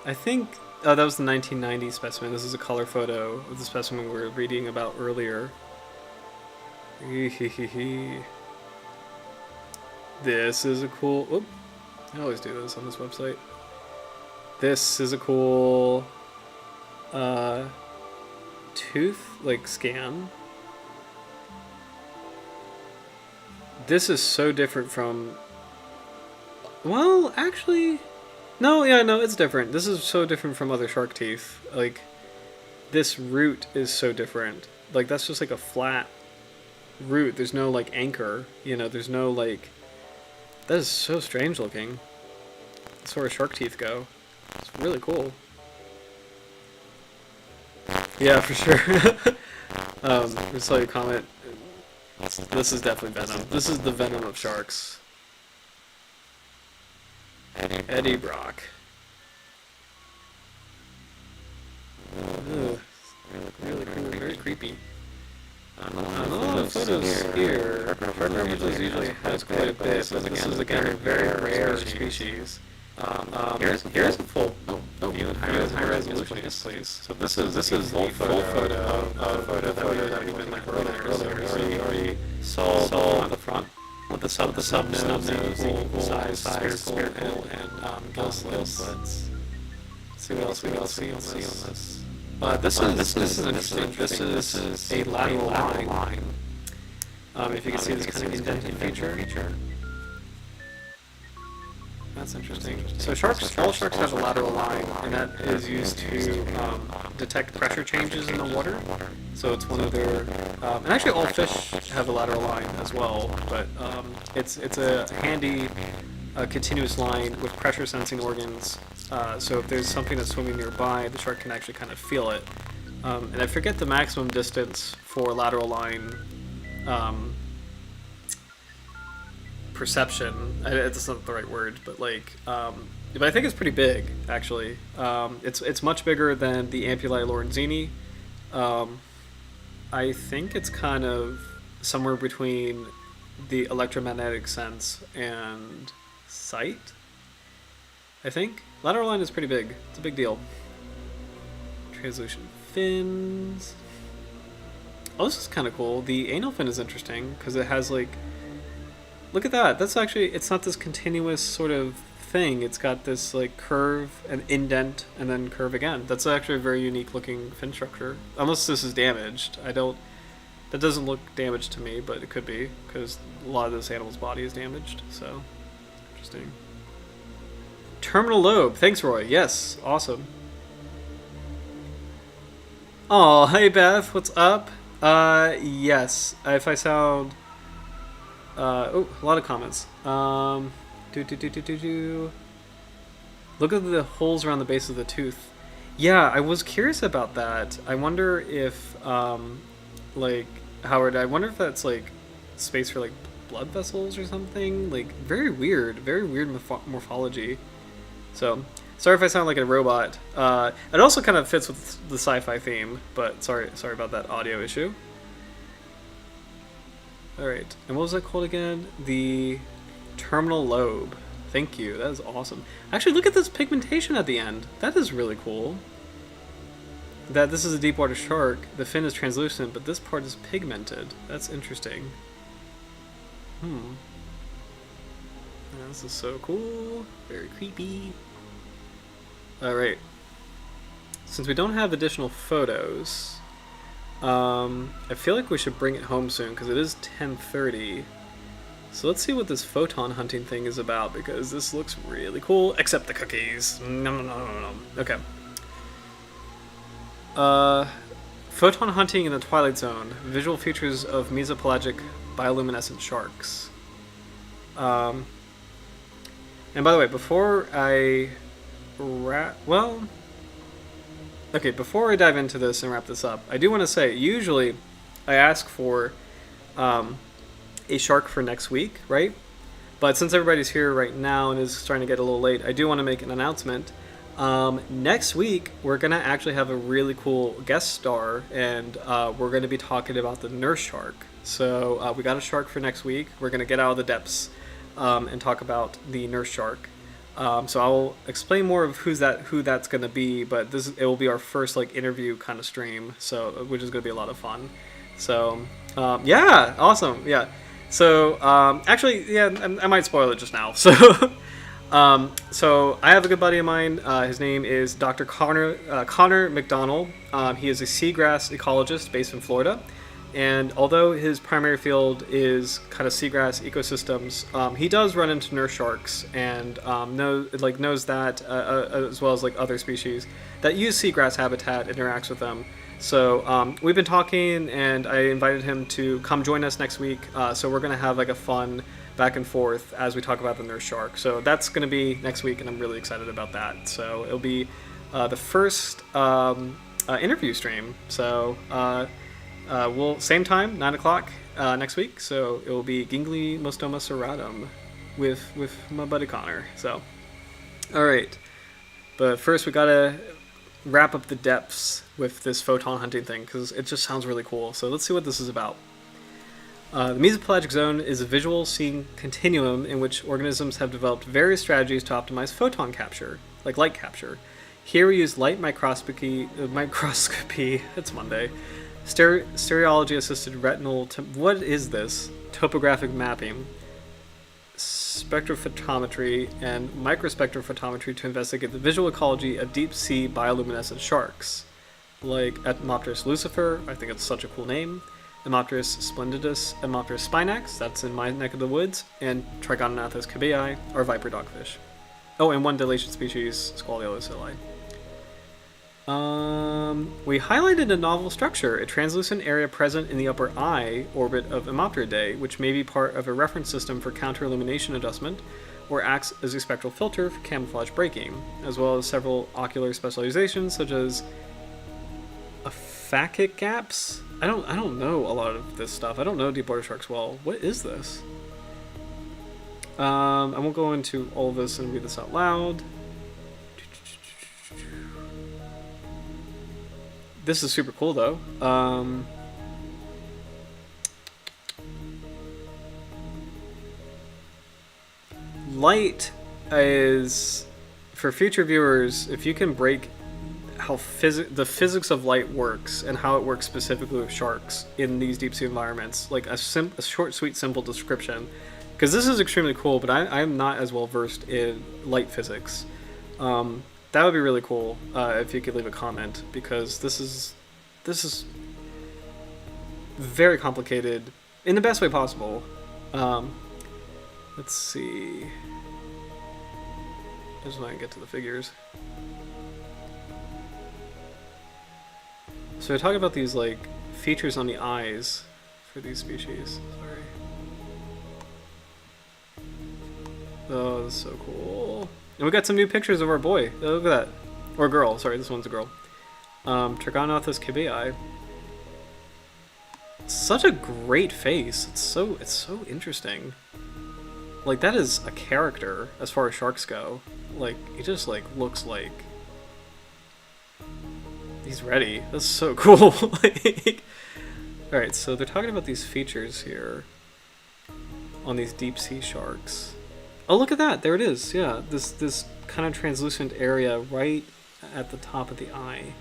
I think... Oh, that was the 1990 specimen. This is a color photo of the specimen we were reading about earlier. This is a cool... Oop. I always do this on this website. This is a cool... tooth, like, scan. This is so different from... Well, actually... No, yeah, no, it's different. This is so different from other shark teeth. Like, this root is so different. Like, that's just like a flat root. There's no, like, anchor. You know, there's no, like... That is so strange looking. as far as shark teeth go. It's really cool. Yeah, for sure. I saw your comment. This is definitely venom. This is the venom of sharks. Eddie Brock. Ugh. Really cool, very creepy. A lot of photos here. Partner images usually has quite a bit, but this is again a very rare species. Here's a full view in high resolution, yes, please. So this is the full photo of photo that we've been like earlier. So we already saw the front with the sub nose, equal size, spherical, and gill slits. Let's see what else we see on this. This is interesting. This is a lateral line. If you can see this kind of indented feature. That's interesting. So all sharks have a lateral line, and that is used to detect pressure changes in the water. So it's one of their, and actually all fish have a lateral line as well, but it's a handy continuous line with pressure sensing organs. So if there's something that's swimming nearby, the shark can actually kind of feel it. And I forget the maximum distance for lateral line perception. It's not the right word, but like, but I think it's pretty big actually. It's much bigger than the Ampullae lorenzini. I think it's kind of somewhere between the electromagnetic sense and sight. I think lateral line is pretty big. It's a big deal. Translucent fins. Oh, this is kind of cool. The anal fin is interesting because it has like. Look at that. That's actually, it's not this continuous sort of thing. It's got this like curve and indent and then curve again. That's actually a very unique looking fin structure. Unless this is damaged. That doesn't look damaged to me, but it could be because a lot of this animal's body is damaged. So, interesting. Terminal lobe. Thanks, Roy. Yes. Awesome. Oh, hey Beth. What's up? Yes. If I sound... oh, a lot of comments. Look at the holes around the base of the tooth. Yeah, I was curious about that. I wonder if, like, Howard, I wonder if that's, like, space for, like, blood vessels or something. Like, very weird morphology. So, sorry if I sound like a robot. It also kind of fits with the sci-fi theme, but sorry about that audio issue. Alright, and what was that called again? The terminal lobe. Thank you, that is awesome. Actually, look at this pigmentation at the end. That is really cool. That this is a deep water shark. The fin is translucent, but this part is pigmented. That's interesting. Yeah, this is so cool. Very creepy. Alright. Since we don't have additional photos... I feel like we should bring it home soon because it is 10:30. So let's see what this photon hunting thing is about because this looks really cool. Except the cookies. No. Okay. Photon hunting in the Twilight Zone. Visual features of mesopelagic bioluminescent sharks. And by the way, before I okay, before I dive into this and wrap this up, I do want to say, usually I ask for a shark for next week, right? But since everybody's here right now and is starting to get a little late, I do want to make an announcement. Next week, we're going to actually have a really cool guest star, and we're going to be talking about the nurse shark. So we got a shark for next week. We're going to get out of the depths and talk about the nurse shark. So I'll explain more of who that's going to be, but it will be our first like interview kind of stream, so which is going to be a lot of fun. So yeah, awesome, yeah. So actually, yeah, I might spoil it just now. So so I have a good buddy of mine. His name is Dr. Connor McDonald. He is a seagrass ecologist based in Florida. And although his primary field is kind of seagrass ecosystems, he does run into nurse sharks and knows that as well as like other species that use seagrass habitat, interacts with them. So we've been talking, and I invited him to come join us next week. So we're gonna have like a fun back and forth as we talk about the nurse shark. So that's going to be next week, and I'm really excited about that. So it'll be the first interview stream. So we'll same time, 9 o'clock next week. So it will be Gingli Mostoma Serratum with my buddy Connor. So all right, but first we gotta wrap up the depths with this photon hunting thing because it just sounds really cool. So let's see what this is about. The mesopelagic zone is a visual seeing continuum in which organisms have developed various strategies to optimize photon capture, like light capture. Here we use light microscopy, it's Monday, stereology-assisted retinal, what is this? Topographic mapping, spectrophotometry, and microspectrophotometry to investigate the visual ecology of deep-sea bioluminescent sharks, like Etomopterus lucifer, I think it's such a cool name, Etomopterus splendidus, Etomopterus spinax, that's in my neck of the woods, and Trigonognathus kabeyai, or viper dogfish. Oh, and one dilation species, Squaleolocilli. We highlighted a novel structure, a translucent area present in the upper eye orbit of Etomopteridae, which may be part of a reference system for counter-illumination adjustment, or acts as a spectral filter for camouflage breaking, as well as several ocular specializations such as aphakic gaps. I don't know a lot of this stuff. I don't know deep water sharks well. What is this? I won't go into all of this and read this out loud. This is super cool though. Light is, for future viewers, if you can break how the physics of light works and how it works specifically with sharks in these deep sea environments, like a short, sweet, simple description, because this is extremely cool, but I'm not as well versed in light physics. That would be really cool if you could leave a comment, because this is very complicated in the best way possible. Let's see. I just want to get to the figures. So I talk about these like features on the eyes for these species. Sorry. Oh, that's so cool. And we got some new pictures of our boy. Oh, look at that. Or girl. Sorry, this one's a girl. Trigonognathus kabeyai. Such a great face. It's so interesting. Like, that is a character as far as sharks go. Like, he just like looks like he's ready. That's so cool. Like, all right, so they're talking about these features here on these deep sea sharks. Oh, look at that. There it is. Yeah, this kind of translucent area right at the top of the eye.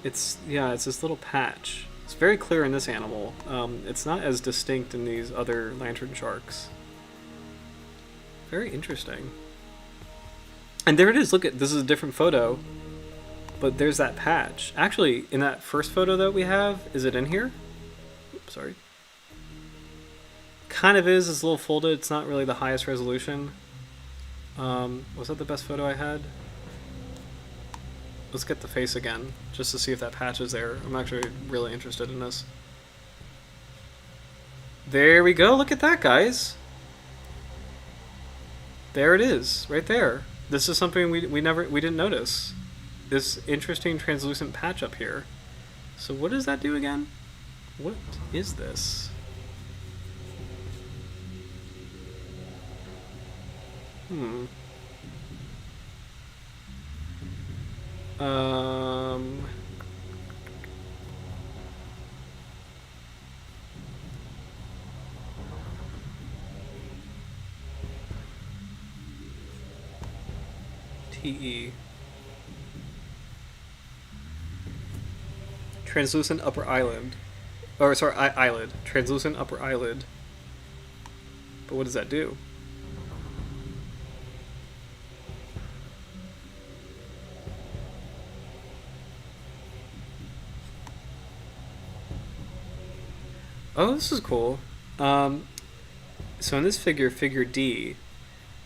It's this little patch. It's very clear in this animal. It's not as distinct in these other lantern sharks. Very interesting. And there it is. Look at this is a different photo, but there's that patch. Actually, in that first photo that we have, is it in here? Oops, sorry. Kind of is. It's a little folded. It's not really the highest resolution. Was that the best photo I had? Let's get the face again, just to see if that patch is there. I'm actually really interested in this. There we go. Look at that, guys. There it is, right there. This is something we didn't notice. This interesting translucent patch up here. So what does that do again? What is this? TE. Translucent upper eyelid. Or sorry, eyelid. Translucent upper eyelid. But what does that do? Oh, this is cool. So in this figure, figure D,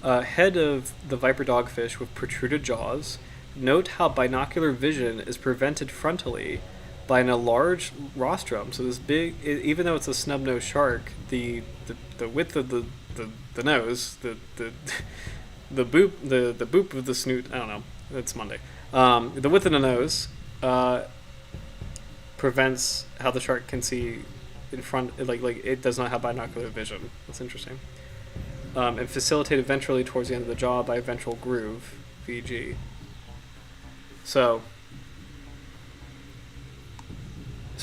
head of the viper dogfish with protruded jaws, note how binocular vision is prevented frontally by a large rostrum. So this big, even though it's a snub-nosed shark, the width of the nose, the boop of the snoot. I don't know. It's Monday. The width of the nose prevents how the shark can see in front. Like it does not have binocular vision. That's interesting. And facilitated ventrally towards the end of the jaw by a ventral groove, VG. So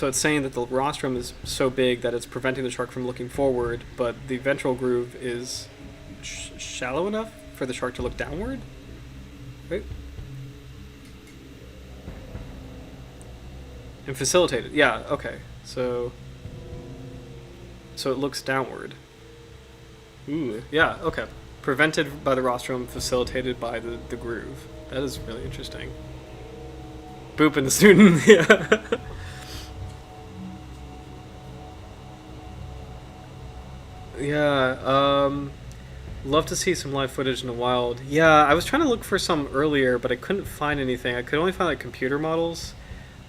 it's saying that the rostrum is so big that it's preventing the shark from looking forward, but the ventral groove is shallow enough for the shark to look downward, right? And facilitated, yeah, okay. So it looks downward. Ooh, yeah, okay. Prevented by the rostrum, facilitated by the groove. That is really interesting. Boop in the student, yeah. Yeah, love to see some live footage in the wild. Yeah, I was trying to look for some earlier, but I couldn't find anything. I could only find like computer models,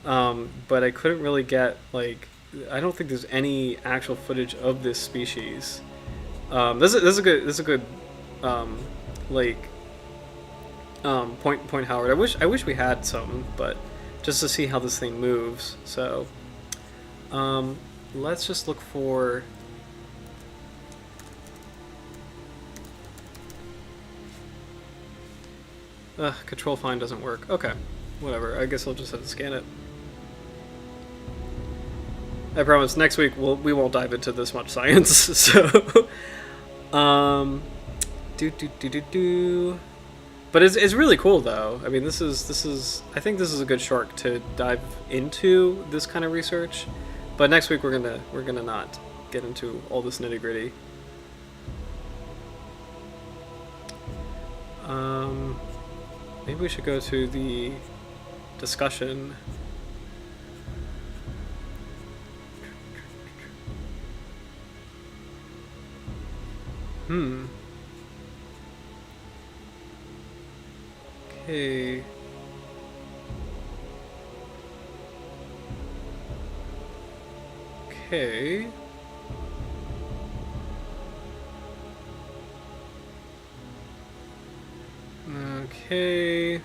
but I couldn't really get like. I don't think there's any actual footage of this species. This is a good point, Howard. I wish we had some, but just to see how this thing moves. So, let's just look for. Control find doesn't work. Okay, whatever. I guess I'll just have to scan it. I promise next week we won't dive into this much science. So, But it's really cool though. I mean, this is. I think this is a good shark to dive into this kind of research. But next week we're gonna not get into all this nitty gritty. Maybe we should go to the discussion. Okay. Okay. Okay.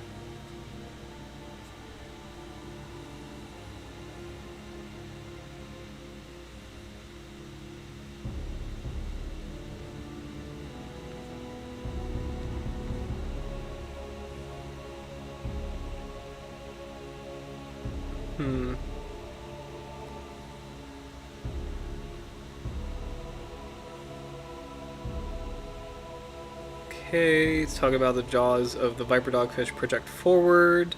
Okay, let's talk about the jaws of the viper dogfish project forward.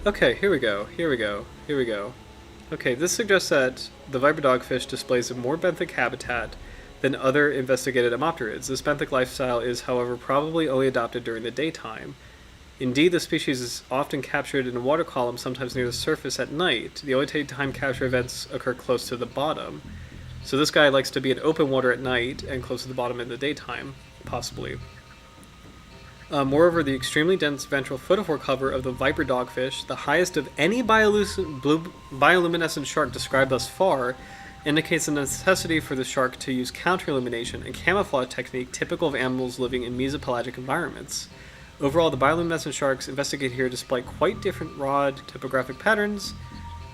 Okay, here we go. Okay, this suggests that the viper dogfish displays a more benthic habitat than other investigated homopterids. This benthic lifestyle is, however, probably only adopted during the daytime. Indeed, the species is often captured in a water column, sometimes near the surface at night. The only daytime capture events occur close to the bottom. So this guy likes to be in open water at night and close to the bottom in the daytime, possibly. Moreover, the extremely dense ventral photophore cover of the viper dogfish, the highest of any bioluminescent shark described thus far, indicates the necessity for the shark to use counter-illumination, a camouflage technique typical of animals living in mesopelagic environments. Overall, the bioluminescent sharks investigated here display quite different rod topographic patterns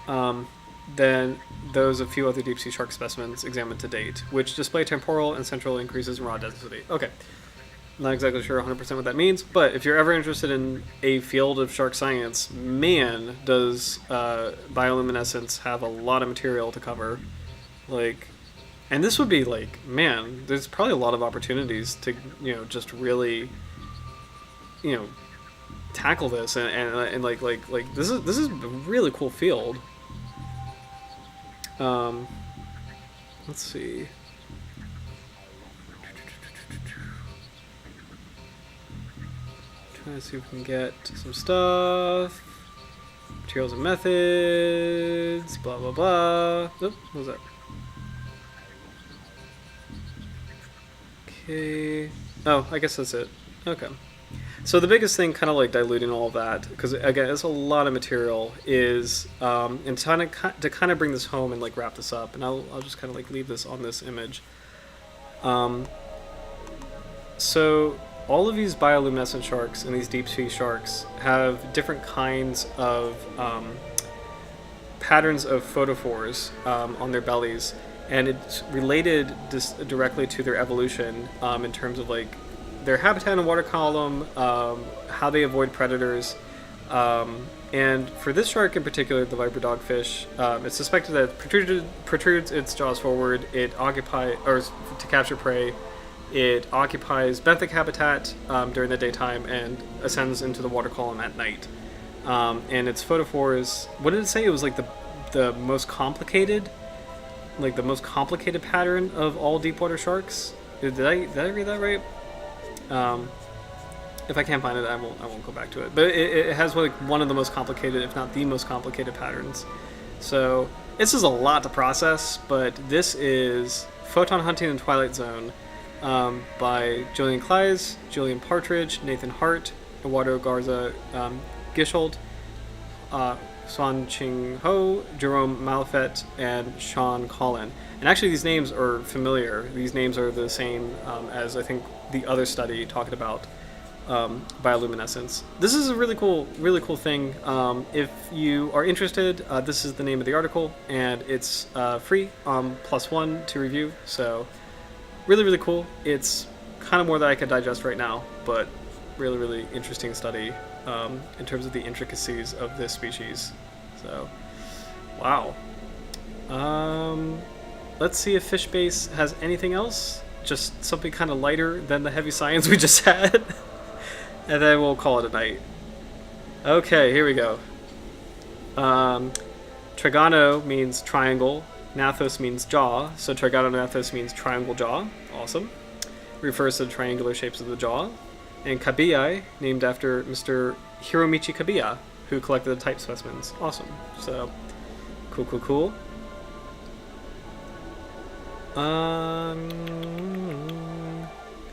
than those of few other deep-sea shark specimens examined to date, which display temporal and central increases in rod density. Okay. Not exactly sure 100% what that means, but if you're ever interested in a field of shark science, man, does bioluminescence have a lot of material to cover. Like, and this would be like, man, there's probably a lot of opportunities to, just really, tackle this and like this is a really cool field. Let's see. Trying to see if we can get some stuff. Materials and methods, blah blah blah. Oop, what was that? Okay. Oh, I guess that's it. Okay. So the biggest thing, kind of like diluting all of that, because again, it's a lot of material, is and to kind of bring this home and like wrap this up, and I'll just kind of like leave this on this image. So all of these bioluminescent sharks and these deep sea sharks have different kinds of patterns of photophores on their bellies, and it's related directly to their evolution in terms of like their habitat and water column, how they avoid predators, and for this shark in particular, the viper dogfish, it's suspected that it protrudes its jaws forward. It to capture prey. It occupies benthic habitat during the daytime and ascends into the water column at night. And its photophores, what did it say? It was like the most complicated, pattern of all deep water sharks. Did I read that right? If I can't find it, I won't go back to it. But it has like one of the most complicated, if not the most complicated patterns. So this is a lot to process, but this is Photon Hunting in Twilight Zone by Julian Kleiss, Julian Partridge, Nathan Hart, Eduardo Garza Gishold, Swan Ching Ho, Jerome Malafet, and Sean Collin. And actually these names are familiar. These names are the same as I think the other study talking about bioluminescence. This is a really cool thing. If you are interested, this is the name of the article, and it's free +1 to review. So really cool. It's kind of more than I could digest right now, but really interesting study in terms of the intricacies of this species. So wow. Let's see if Fishbase has anything else. Just something kind of lighter than the heavy science we just had. And then we'll call it a night. Okay, here we go. Trigono means triangle. Gnathus means jaw. So Trigonognathus means triangle jaw. Awesome. Refers to the triangular shapes of the jaw. And kabeyai, named after Mr. Hiromichi Kabeya, who collected the type specimens. Awesome. So, cool.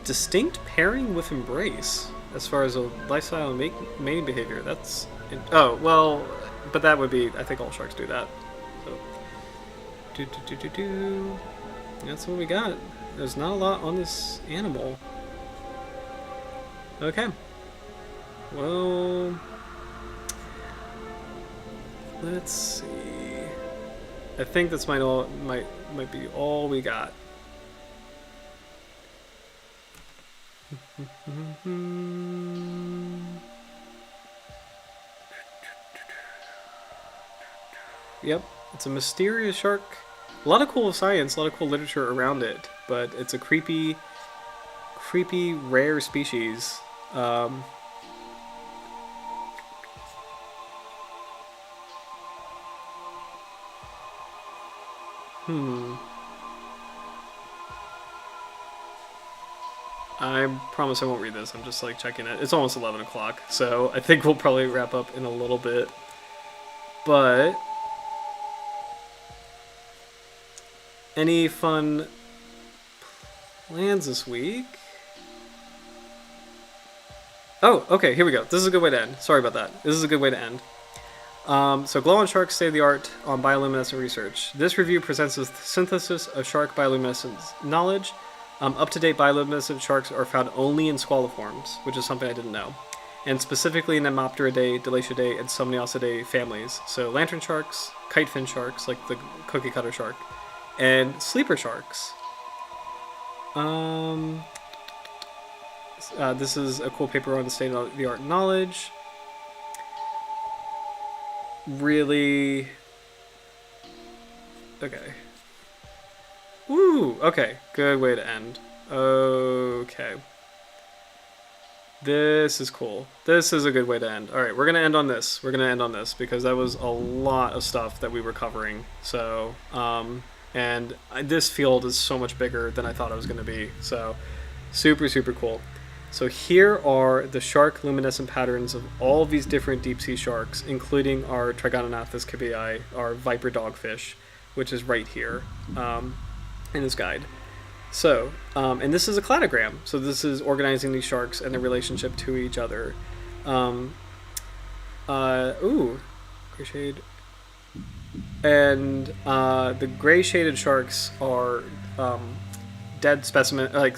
Distinct pairing with embrace as far as a lifestyle and mating behavior. That's but that would be, I think all sharks do that. So that's what we got. There's not a lot on this animal. Okay. Well, let's see. I think this might be all we got. Yep, it's a mysterious shark. A lot of cool science, a lot of cool literature around it, but it's a creepy, rare species. I promise I won't read this. I'm just like checking it. It's almost 11 o'clock, so I think we'll probably wrap up in a little bit. But any fun plans this week? Oh, okay, here we go. This is a good way to end. Sorry about that. This is a good way to end. So Glow on Sharks State of the Art on Bioluminescent Research. This review presents a synthesis of shark bioluminescence knowledge. Up-to-date bioluminescent sharks are found only in squaliforms, which is something I didn't know, and specifically in Nemopteridae, Delatiidae, and Somniosidae families. So lantern sharks, kitefin sharks, like the cookie cutter shark, and sleeper sharks. This is a cool paper on the state of the art knowledge. Really. Okay. Woo! Okay, good way to end. Okay. This is cool. This is a good way to end. Alright, we're gonna end on this. Because that was a lot of stuff that we were covering. So, and this field is so much bigger than I thought it was gonna be. So, super cool. So here are the shark luminescent patterns of all of these different deep sea sharks, including our Trigonognathus kabeyai, our viper dogfish, which is right here in this guide. So, and this is a cladogram. So this is organizing these sharks and their relationship to each other. Gray shade. And the gray shaded sharks are dead specimen, like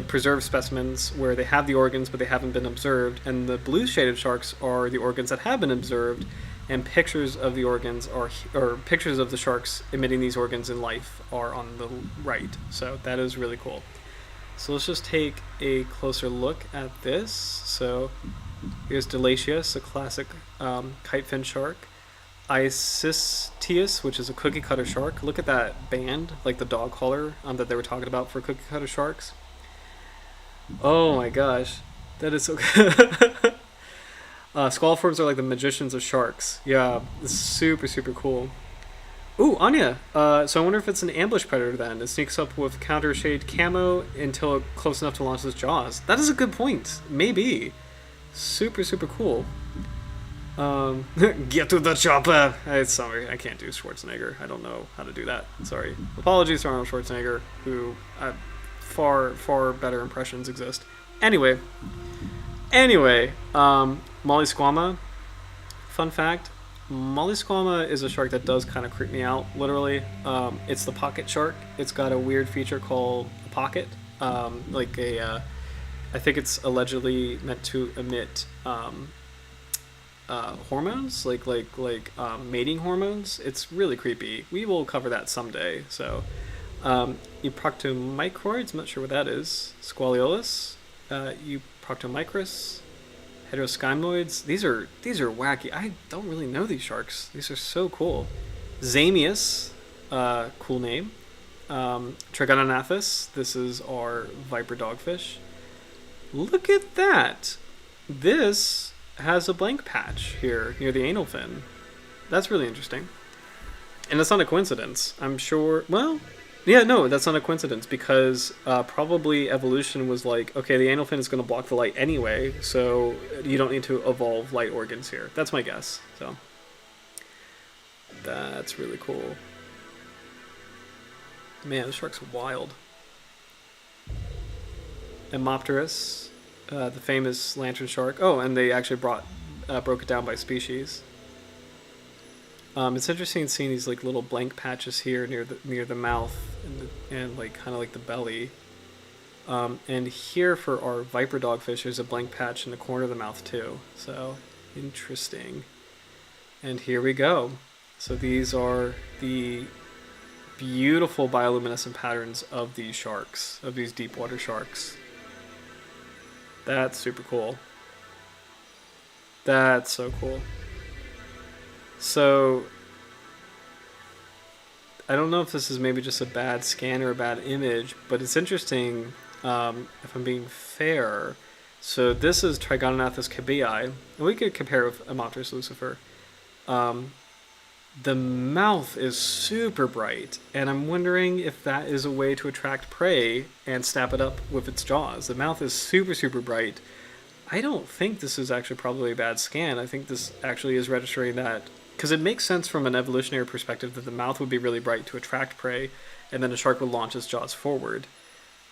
preserved specimens where they have the organs but they haven't been observed, and the blue shaded sharks are the organs that have been observed, and pictures of the organs or pictures of the sharks emitting these organs in life are on the right. So that is really cool. So let's just take a closer look at this. So here's Delatius, a classic kitefin shark. Isistius, which is a cookie cutter shark. Look at that band, like the dog collar that they were talking about for cookie cutter sharks. Oh my gosh, that is so good. Squaliforms are like the magicians of sharks. Yeah, this is super, super cool. Ooh, Anya. So I wonder if it's an ambush predator then. It sneaks up with counter shade camo until close enough to launch its jaws. That is a good point. Maybe. Super, super cool. Get to the chopper. Sorry, I can't do Schwarzenegger. I don't know how to do that. Sorry. Apologies to Arnold Schwarzenegger, who far, far better impressions exist. Anyway, Molly Squama. Fun fact: Molly Squama is a shark that does kind of creep me out. Literally, it's the pocket shark. It's got a weird feature called a pocket, like a. I think it's allegedly meant to emit hormones, like mating hormones. It's really creepy. We will cover that someday. So, Euproctomicroids. I'm not sure what that is. Squaliolus. Euproctomicrus. Heteroscymoids. These are wacky. I don't really know these sharks. These are so cool. Zamius. Cool name. Trigonognathus. This is our viper dogfish. Look at that. This has a blank patch here near the anal fin. That's really interesting. And that's not a coincidence. I'm sure, well, yeah, no, that's not a coincidence, because probably evolution was like, okay, the anal fin is going to block the light anyway, so you don't need to evolve light organs here. That's my guess. So that's really cool. Man, this shark's wild. Hemopterus, the famous lantern shark. Oh, and they actually broke it down by species. It's interesting seeing these like little blank patches here near the mouth and like kind of like the belly. And here for our viper dogfish, there's a blank patch in the corner of the mouth too. So interesting. And here we go. So these are the beautiful bioluminescent patterns of these sharks, of these deep water sharks. That's super cool. That's so cool. So, I don't know if this is maybe just a bad scan or a bad image, but it's interesting, if I'm being fair. So this is Trigonognathus kabeyai, and we could compare it with Hemopterus lucifer. The mouth is super bright, and I'm wondering if that is a way to attract prey and snap it up with its jaws. The mouth is super, super bright. I don't think this is actually probably a bad scan. I think this actually is registering that, because it makes sense from an evolutionary perspective that the mouth would be really bright to attract prey, and then the shark would launch its jaws forward.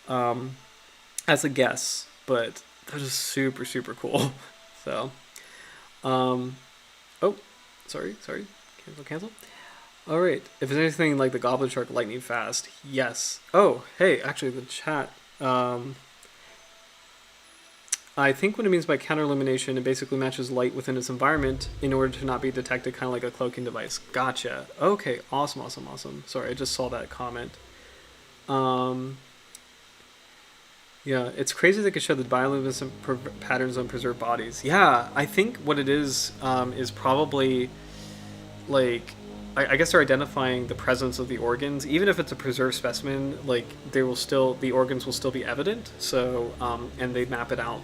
As a guess, but that is super, super cool. So, oh, sorry. Cancel. Alright, if there's anything like the goblin shark lightning fast, yes. Oh, hey, actually the chat, I think what it means by counter-illumination, it basically matches light within its environment in order to not be detected, kind of like a cloaking device. Gotcha. Okay, awesome. Sorry, I just saw that comment. Yeah, it's crazy they could show the bioluminescent patterns on preserved bodies. Yeah, I think what it is probably like, I guess they're identifying the presence of the organs. Even if it's a preserved specimen, like the organs will still be evident. So, and they map it out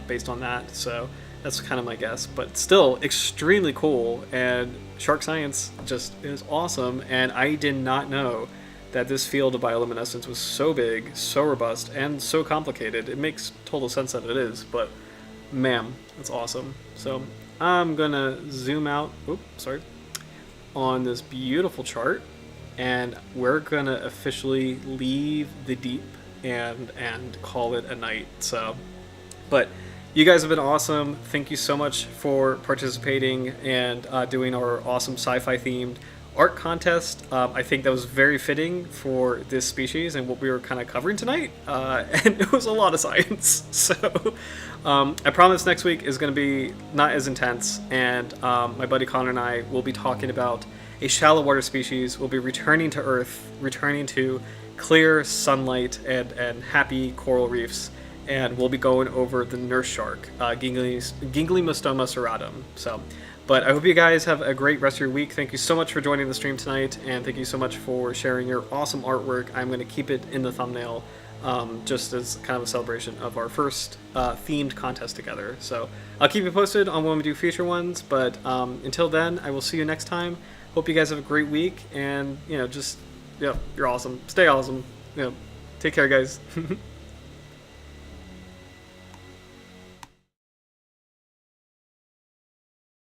based on that. So that's kind of my guess. But still, extremely cool. And shark science just is awesome. And I did not know that this field of bioluminescence was so big, so robust, and so complicated. It makes total sense that it is, but man, that's awesome. So I'm gonna zoom out, on this beautiful chart, and we're gonna officially leave the deep and call it a night. So, but you guys have been awesome. Thank you so much for participating and doing our awesome sci-fi themed art contest. I think that was very fitting for this species and what we were kind of covering tonight. And it was a lot of science. So I promise next week is going to be not as intense. And my buddy Connor and I will be talking about a shallow water species. We'll be returning to Earth, returning to clear sunlight and happy coral reefs. And we'll be going over the nurse shark, Ginglimostoma serratum. So, but I hope you guys have a great rest of your week. Thank you so much for joining the stream tonight, and thank you so much for sharing your awesome artwork. I'm going to keep it in the thumbnail, just as kind of a celebration of our first themed contest together. So I'll keep you posted on when we do future ones, but until then, I will see you next time. Hope you guys have a great week, and you're awesome. Stay awesome. Take care, guys.